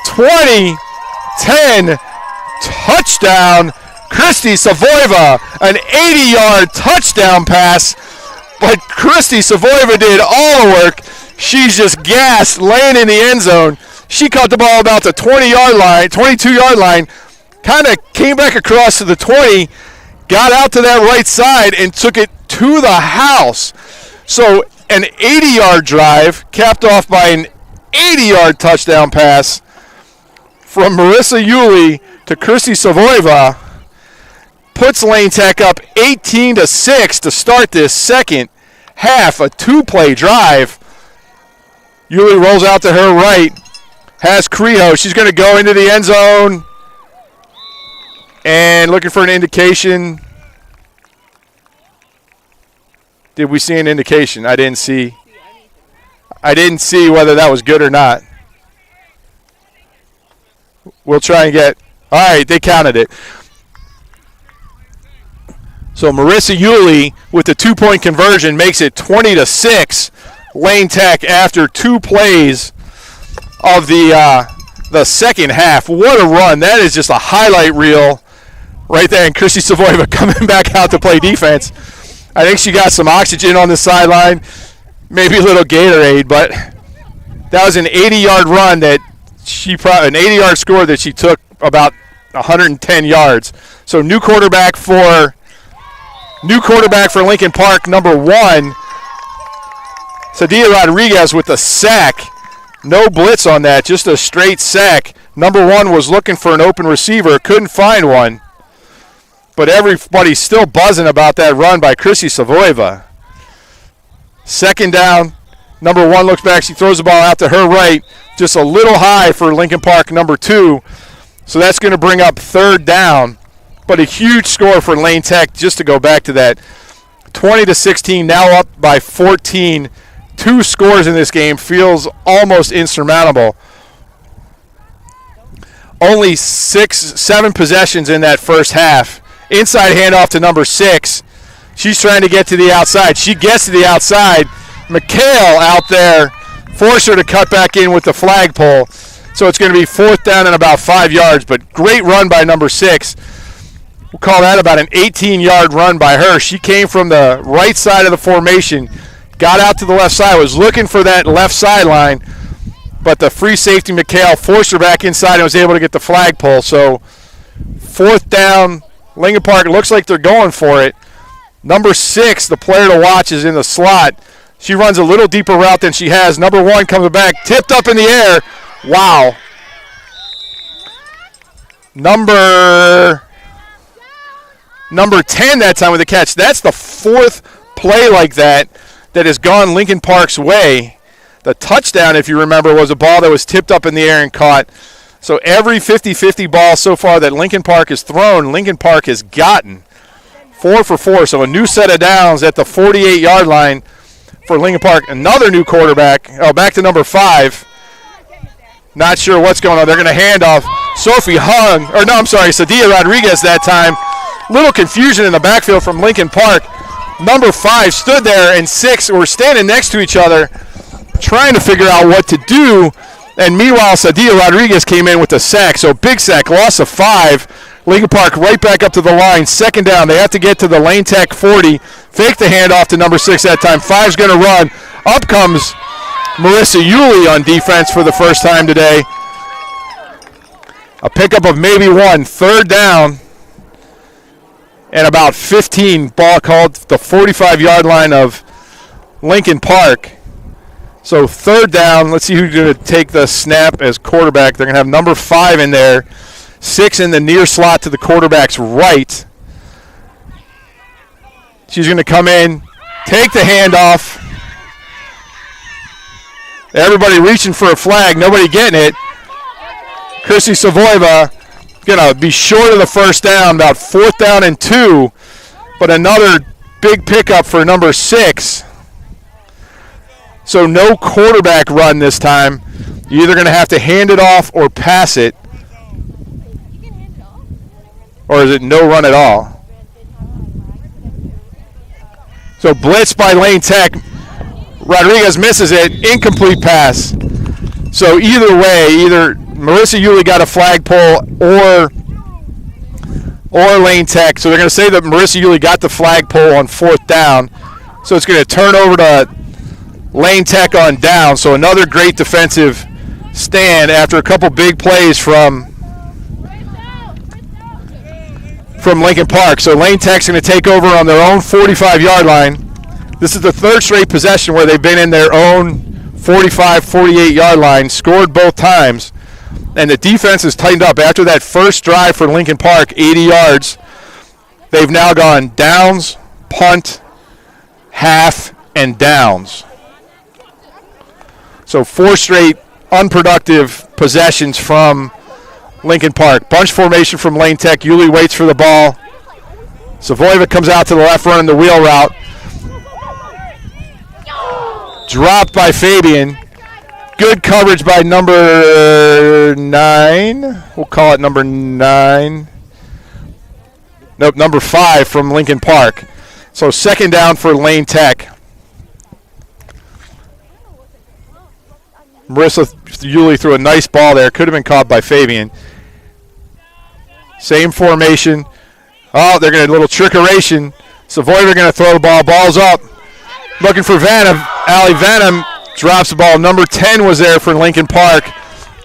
Speaker 1: 20, 10. Touchdown, Christy Savoyeva. An 80-yard touchdown pass. But Christy Savoyeva did all the work. She's just gassed, laying in the end zone. She caught the ball about the 20-yard line, 22-yard line, kind of came back across to the 20, got out to that right side, and took it to the house. So an 80-yard drive capped off by an 80-yard touchdown pass from Marissa Yulee to Christy Savoyeva puts Lane Tech up 18-6 to start this second half, a two-play drive. Yulee rolls out to her right, has Creo. She's going to go into the end zone and looking for an indication. Did we see an indication? I didn't see whether that was good or not. We'll try and get. All right, they counted it. So Marissa Yulee with the two-point conversion makes it 20-6. Lane Tech after two plays of the second half. What a run. That is just a highlight reel right there. And Christy Savoyeva coming back out to play defense. I think she got some oxygen on the sideline, maybe a little Gatorade, but that was an 80-yard run that an 80-yard score that she took about 110 yards. So new quarterback for Lincoln Park, number 1. Sadia Rodriguez with the sack. No blitz on that, just a straight sack. Number 1 was looking for an open receiver, couldn't find one. But everybody's still buzzing about that run by Chrissy Savoyeva. Second down, number 1 looks back, she throws the ball out to her right, just a little high for Lincoln Park, number 2. So that's going to bring up third down. But a huge score for Lane Tech, just to go back to that. 20-16, now up by 14. 2 scores in this game feels almost insurmountable. Only 7 possessions in that first half. Inside handoff to number 6. She's trying to get to the outside. She gets to the outside. McHale out there forced her to cut back in with the flagpole. So it's going to be fourth down and about 5 yards. But great run by number 6. We'll call that about an 18-yard run by her. She came from the right side of the formation, got out to the left side, was looking for that left sideline, but the free safety, McHale, forced her back inside and was able to get the flagpole. So fourth down, Lincoln Park, looks like they're going for it. Number 6, the player to watch, is in the slot. She runs a little deeper route than she has. Number 1 comes back, tipped up in the air. Wow. Number 10 that time with the catch. That's the 4th play like that has gone Lincoln Park's way. The touchdown, if you remember, was a ball that was tipped up in the air and caught. So every 50-50 ball so far that Lincoln Park has thrown, Lincoln Park has gotten. 4 for 4, so a new set of downs at the 48-yard line for Lincoln Park. Another new quarterback. Oh, back to number 5. Not sure what's going on. They're going to hand off Sadia Rodriguez that time. Little confusion in the backfield from Lincoln Park. Number 5 stood there, and 6 were standing next to each other trying to figure out what to do. And meanwhile, Sadia Rodriguez came in with a sack. So big sack, loss of 5. Lincoln Park right back up to the line. Second down. They have to get to the Lane Tech 40. Fake the handoff to number 6 that time. 5's going to run. Up comes Marissa Yulee on defense for the first time today. A pickup of maybe 1. Third down. And about 15, ball called the 45-yard line of Lincoln Park. So third down, let's see who's going to take the snap as quarterback. They're going to have number 5 in there, 6 in the near slot to the quarterback's right. She's going to come in, take the handoff. Everybody reaching for a flag, nobody getting it. Chrissy Savoyeva going to be short of the first down, about 4th down and 2, but another big pickup for number 6. So no quarterback run this time. You're either going to have to hand it off or pass it. Or is it no run at all? So blitz by Lane Tech. Rodriguez misses it. Incomplete pass. So either way, either Marissa Yulee got a flagpole or Lane Tech. So they're going to say that Marissa Yulee got the flagpole on 4th down. So it's going to turn over to Lane Tech on down. So another great defensive stand after a couple big plays from Lincoln Park. So Lane Tech's going to take over on their own 45-yard line. This is the 3rd straight possession where they've been in their own 45, 48-yard line, scored both times. And the defense has tightened up. After that first drive for Lincoln Park, 80 yards, they've now gone downs, punt, half, and downs. So 4 straight unproductive possessions from Lincoln Park. Bunch formation from Lane Tech. Yulee waits for the ball. Savoyeva comes out to the left running the wheel route. Dropped by Fabian. Good coverage by number 9. We'll call it number 9. Nope, number 5 from Lincoln Park. So 2nd down for Lane Tech. Marissa Yulee threw a nice ball there. Could have been caught by Fabian. Same formation. Oh, they're going to a little trickeration. Savoyeva going to throw the ball. Ball's up. Looking for Vanna. Allie Vanna drops the ball. Number 10 was there for Lincoln Park.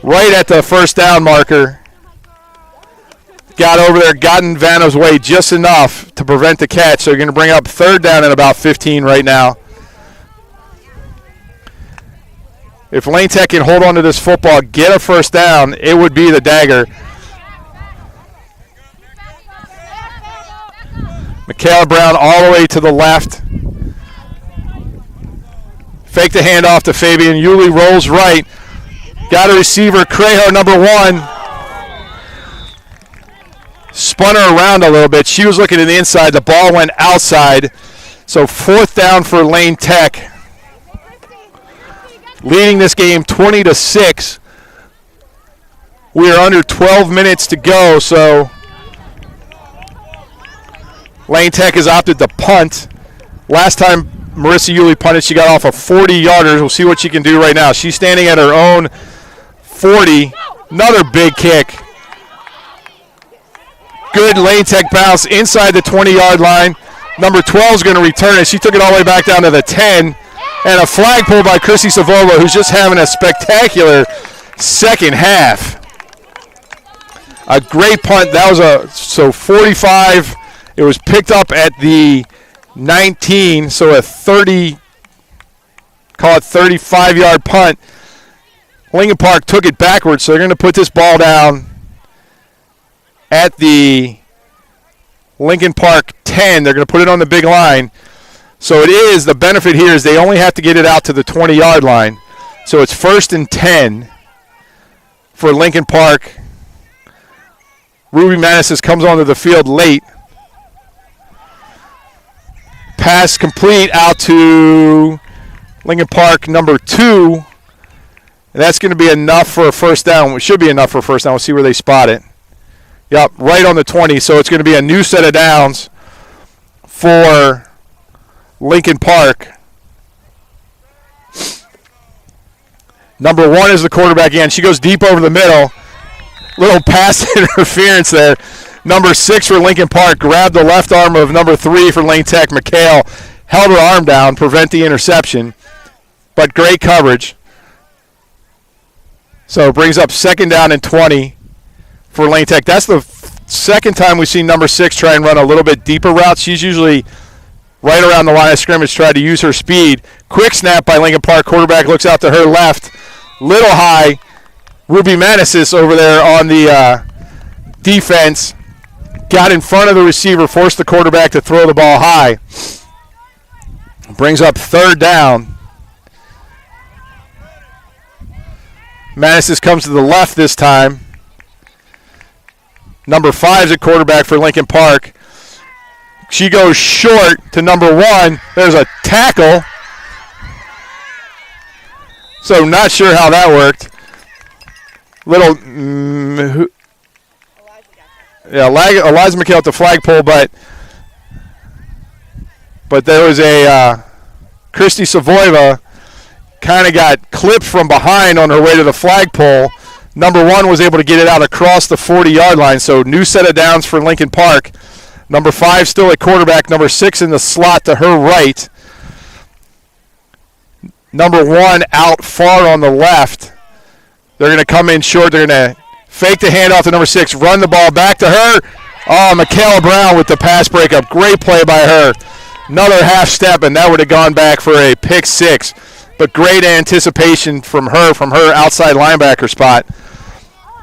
Speaker 1: Right at the 1st down marker. Got over there, gotten Vanna's way just enough to prevent the catch. So you're going to bring up 3rd down at about 15 right now. If Lane Tech can hold on to this football, get a 1st down, it would be the dagger. Michaela Brown all the way to the left. Fake the handoff to Fabian. Yulee rolls right. Got a receiver, Crejo, number 1. Spun her around a little bit. She was looking to the inside. The ball went outside. So 4th down for Lane Tech. Leading this game 20-6. We are under 12 minutes to go, so Lane Tech has opted to punt. Last time Marissa Yulee punted, she got off a 40-yarder. We'll see what she can do right now. She's standing at her own 40. Another big kick. Good Lane Tech bounce inside the 20-yard line. Number 12 is going to return it. She took it all the way back down to the 10. And a flagpole by Chrissy Savova, who's just having a spectacular second half. A great punt. That was 45. It was picked up at the 19, so a 35-yard punt. Lincoln Park took it backwards, so they're going to put this ball down at the Lincoln Park 10. They're going to put it on the big line. So it is, the benefit here is they only have to get it out to the 20-yard line. So it's 1st and 10 for Lincoln Park. Ruby Manissis comes onto the field late. Pass complete out to Lincoln Park number 2. And that's going to be enough for a 1st down. It should be enough for a 1st down. We'll see where they spot it. Yep, right on the 20. So it's going to be a new set of downs for Lincoln Park. Number 1 is the quarterback again. She goes deep over the middle. Little pass interference there. Number 6 for Lincoln Park grabbed the left arm of number 3 for Lane Tech. McHale held her arm down, prevent the interception. But great coverage. So it brings up 2nd down and 20 for Lane Tech. That's the 2nd time we've seen number 6 try and run a little bit deeper route. She's usually right around the line of scrimmage, tried to use her speed. Quick snap by Lincoln Park. Quarterback looks out to her left. Little high. Ruby Manissis over there on the defense. Got in front of the receiver, forced the quarterback to throw the ball high. Brings up 3rd down. Manissis comes to the left this time. Number 5 is at quarterback for Lincoln Park. She goes short to number 1. There's a tackle. So not sure how that worked. Little, Eliza McHale at the flagpole, but there was a Christy Savoyeva kind of got clipped from behind on her way to the flagpole. Number 1 was able to get it out across the 40-yard line, so new set of downs for Lincoln Park. Number 5 still at quarterback. Number 6 in the slot to her right. Number 1 out far on the left. They're going to come in short. They're going to fake the handoff to number 6, run the ball back to her. Oh, Michaela Brown with the pass breakup. Great play by her. Another half step, and that would have gone back for a pick 6. But great anticipation from her outside linebacker spot.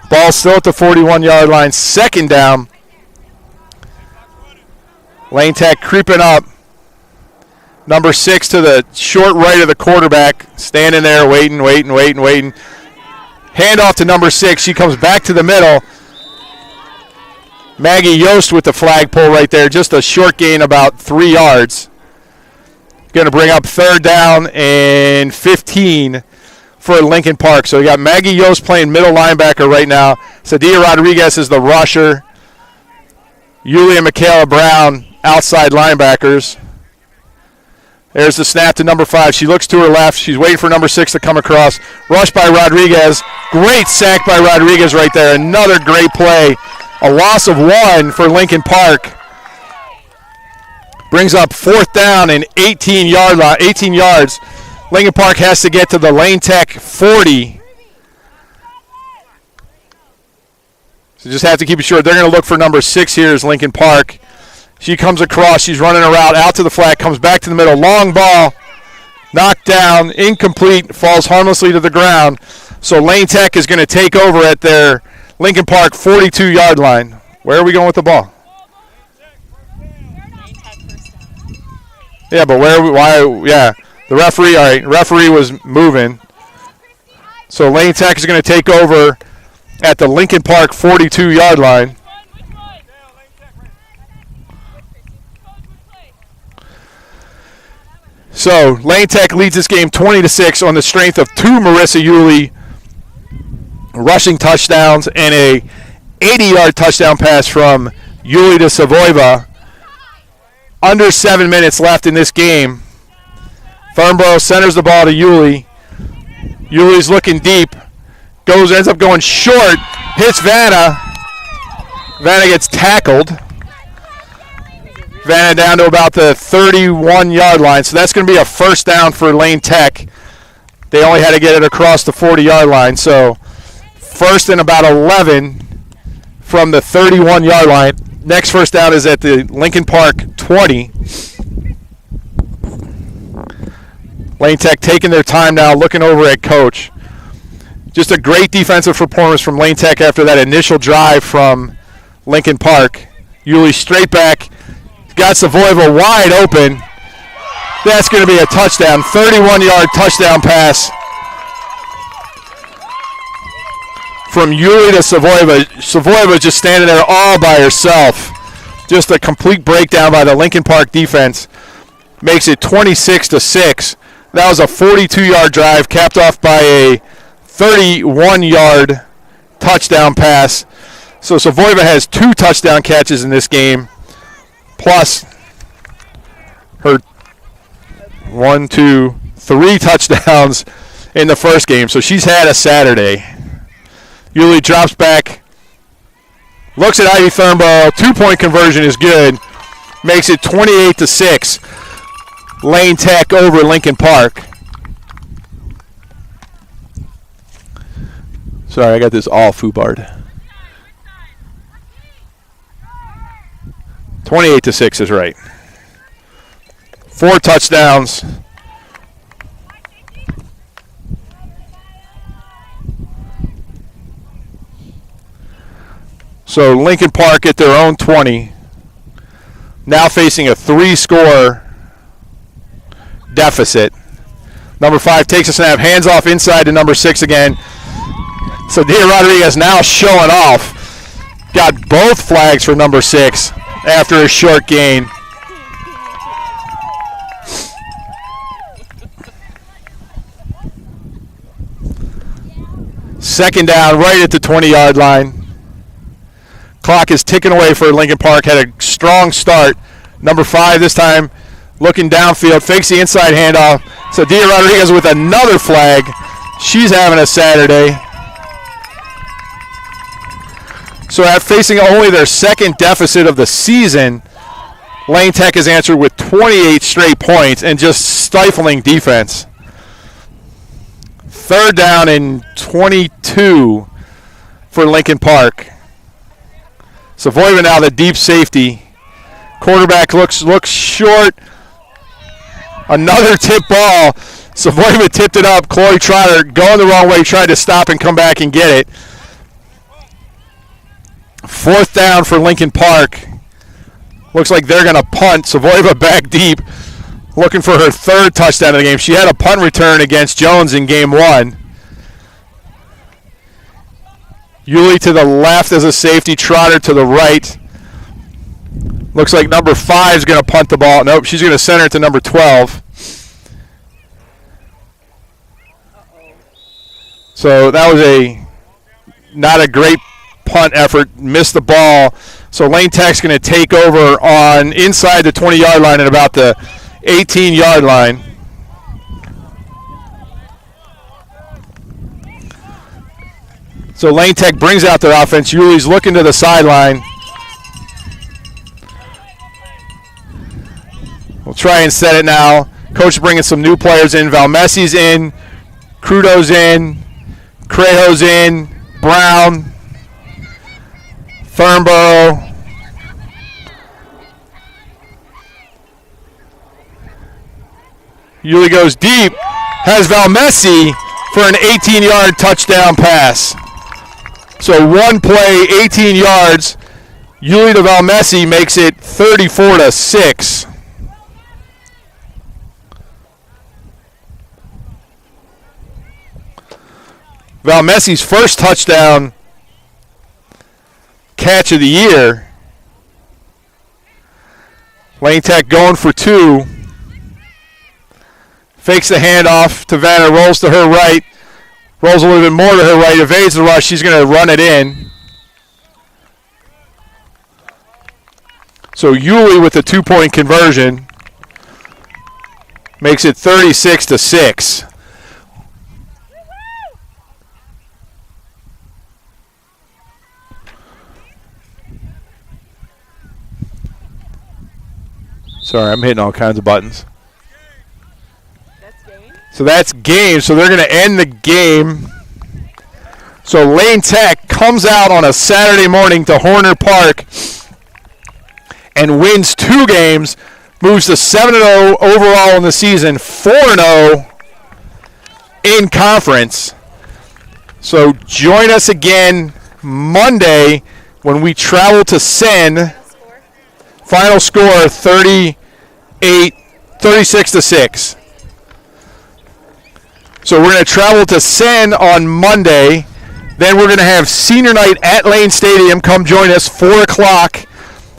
Speaker 1: Ball still at the 41-yard line. Second down. Lane Tech creeping up. Number 6 to the short right of the quarterback. Standing there waiting. Handoff to number 6. She comes back to the middle. Maggie Yost with the flagpole right there. Just a short gain, about 3 yards. Going to bring up third down and 15 for Lincoln Park. So we got Maggie Yost playing middle linebacker right now. Sadia Rodriguez is the rusher. Yulia and Michaela Brown outside linebackers. There's the snap to number 5. She looks to her left. She's waiting for number 6 to come across. Rush by Rodriguez. Great sack by Rodriguez right there. Another great play. A loss of 1 for Lincoln Park. Brings up fourth down and 18 yards. Lincoln Park has to get to the Lane Tech 40. So just have to keep it short. They're going to look for number 6 here is Lincoln Park. She comes across. She's running a route out to the flat. Comes back to the middle. Long ball. Knocked down. Incomplete. Falls harmlessly to the ground. So Lane Tech is going to take over at their Lincoln Park 42-yard line. Where are we going with the ball? Yeah, but the referee was moving. So Lane Tech is going to take over at the Lincoln Park 42-yard line. So Lane Tech leads this game 20-6 on the strength of 2 Marissa Yulee rushing touchdowns and a 80-yard touchdown pass from Yulee to Savoyeva. Under 7 minutes left in this game. Thornborough centers the ball to Yulee. Yulee's looking deep. Ends up going short. Hits Vanna. Vanna gets tackled. Vanna down to about the 31-yard line. So that's going to be a first down for Lane Tech. They only had to get it across the 40-yard line. So first and about 11 from the 31-yard line. Next first down is at the Lincoln Park 20. Lane Tech taking their time now, looking over at coach. Just a great defensive performance from Lane Tech after that initial drive from Lincoln Park. Yulee straight back. Got Savoyeva wide open. That's going to be a touchdown. 31-yard touchdown pass from Yulee to Savoyeva. Savoyeva just standing there all by herself. Just a complete breakdown by the Lincoln Park defense. Makes it 26-6. That was a 42-yard drive capped off by a 31-yard touchdown pass. So Savoyeva has 2 touchdown catches in this game, plus her 3 touchdowns in the first game. So she's had a Saturday. Yulee drops back, looks at Ivy Thornborough. 2-point conversion is good. Makes it 28-6. Lane Tech over Lincoln Park. Sorry, I got this all foobarred. 28-6 is right. 4 touchdowns. So Lincoln Park at their own 20. Now facing a 3-score deficit. Number 5 takes a snap, hands off inside to number 6 again. So Dia Rodriguez now showing off. Got both flags for number 6 after a short gain. Second down right at the 20-yard line. Clock is ticking away for Lincoln Park. Had a strong start. Number 5 this time looking downfield. Fakes the inside handoff. So Dia Rodriguez with another flag. She's having a Saturday. So at facing only their second deficit of the season, Lane Tech has answered with 28 straight points and just stifling defense. Third down and 22 for Lincoln Park. Savoyva now the deep safety. Quarterback looks short. Another tip ball. Savoyva tipped it up. Chloe Trotter going the wrong way, tried to stop and come back and get it. Fourth down for Lincoln Park. Looks like they're going to punt. Savoyva back deep, looking for her third touchdown of the game. She had a punt return against Jones in game 1. Yulee to the left as a safety, Trotter to the right. Looks like number 5 is going to punt the ball. Nope, she's going to center it to number 12. So that was not a great punt effort. Missed the ball. So Lane Tech's going to take over on inside the 20-yard line at about the 18-yard line. So Lane Tech brings out their offense. Yulee's looking to the sideline. We'll try and set it now. Coach bringing some new players in. Valmessi's in. Crudo's in. Crejo's in. Brown. Thornborough. Yulee goes deep. Has Valmessi for an 18-yard touchdown pass. So one play, 18 yards. Yulee to Valmessi makes it 34-6. Valmessi's first touchdown catch of the year. Lane Tech going for 2. Fakes the handoff to Vanna, rolls to her right. Rolls a little bit more to her right, evades the rush. She's going to run it in. So Yulee with the 2-point conversion makes it 36-6. Sorry, I'm hitting all kinds of buttons.
Speaker 4: That's game?
Speaker 1: So that's game. So they're going to end the game. So Lane Tech comes out on a Saturday morning to Horner Park and wins 2 games, moves to 7-0 overall in the season, 4-0 in conference. So join us again Monday when we travel to Sen. Final score 36-6. So we're going to travel to Sen on Monday. Then we're going to have senior night at Lane Stadium. Come join us 4 o'clock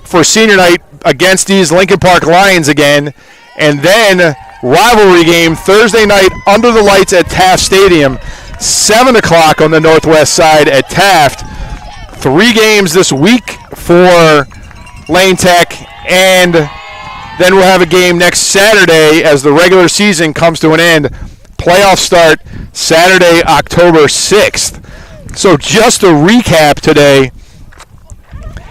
Speaker 1: for senior night against these Lincoln Park Lions again. And then rivalry game Thursday night under the lights at Taft Stadium. 7 o'clock on the northwest side at Taft. 3 games this week for Lane Tech, and then we'll have a game next Saturday as the regular season comes to an end. Playoffs start Saturday, October 6th. So just to recap today,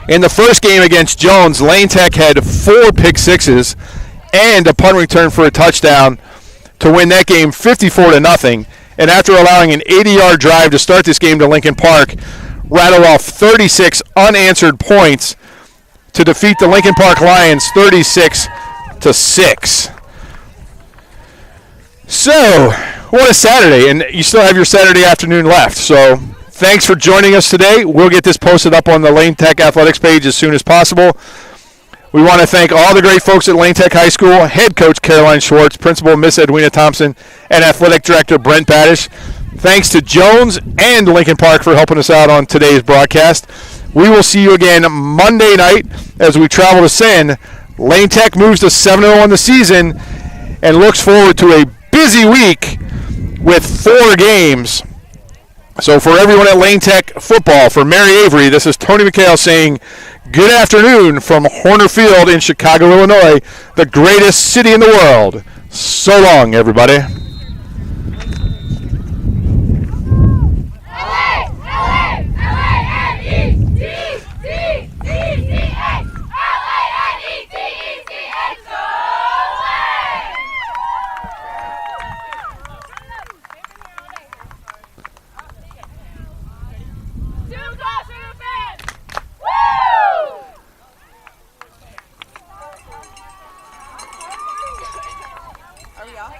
Speaker 1: in the first game against Jones, Lane Tech had 4 pick sixes and a punt return for a touchdown to win that game 54-0. And after allowing an 80-yard drive to start this game to Lincoln Park, rattled off 36 unanswered points to defeat the Lincoln Park Lions 36-6. So, what a Saturday, and you still have your Saturday afternoon left. So, thanks for joining us today. We'll get this posted up on the Lane Tech Athletics page as soon as possible. We want to thank all the great folks at Lane Tech High School, head coach Caroline Schwartz, principal Miss Edwina Thompson, and athletic director Brent Badish. Thanks to Jones and Lincoln Park for helping us out on today's broadcast. We will see you again Monday night as we travel to Sen. Lane Tech moves to 7-0 on the season and looks forward to a busy week with 4 games. So for everyone at Lane Tech football, for Mary Avery, this is Tony McHale saying good afternoon from Horner Field in Chicago, Illinois, the greatest city in the world. So long, everybody.
Speaker 8: LA, LA, LA, ya.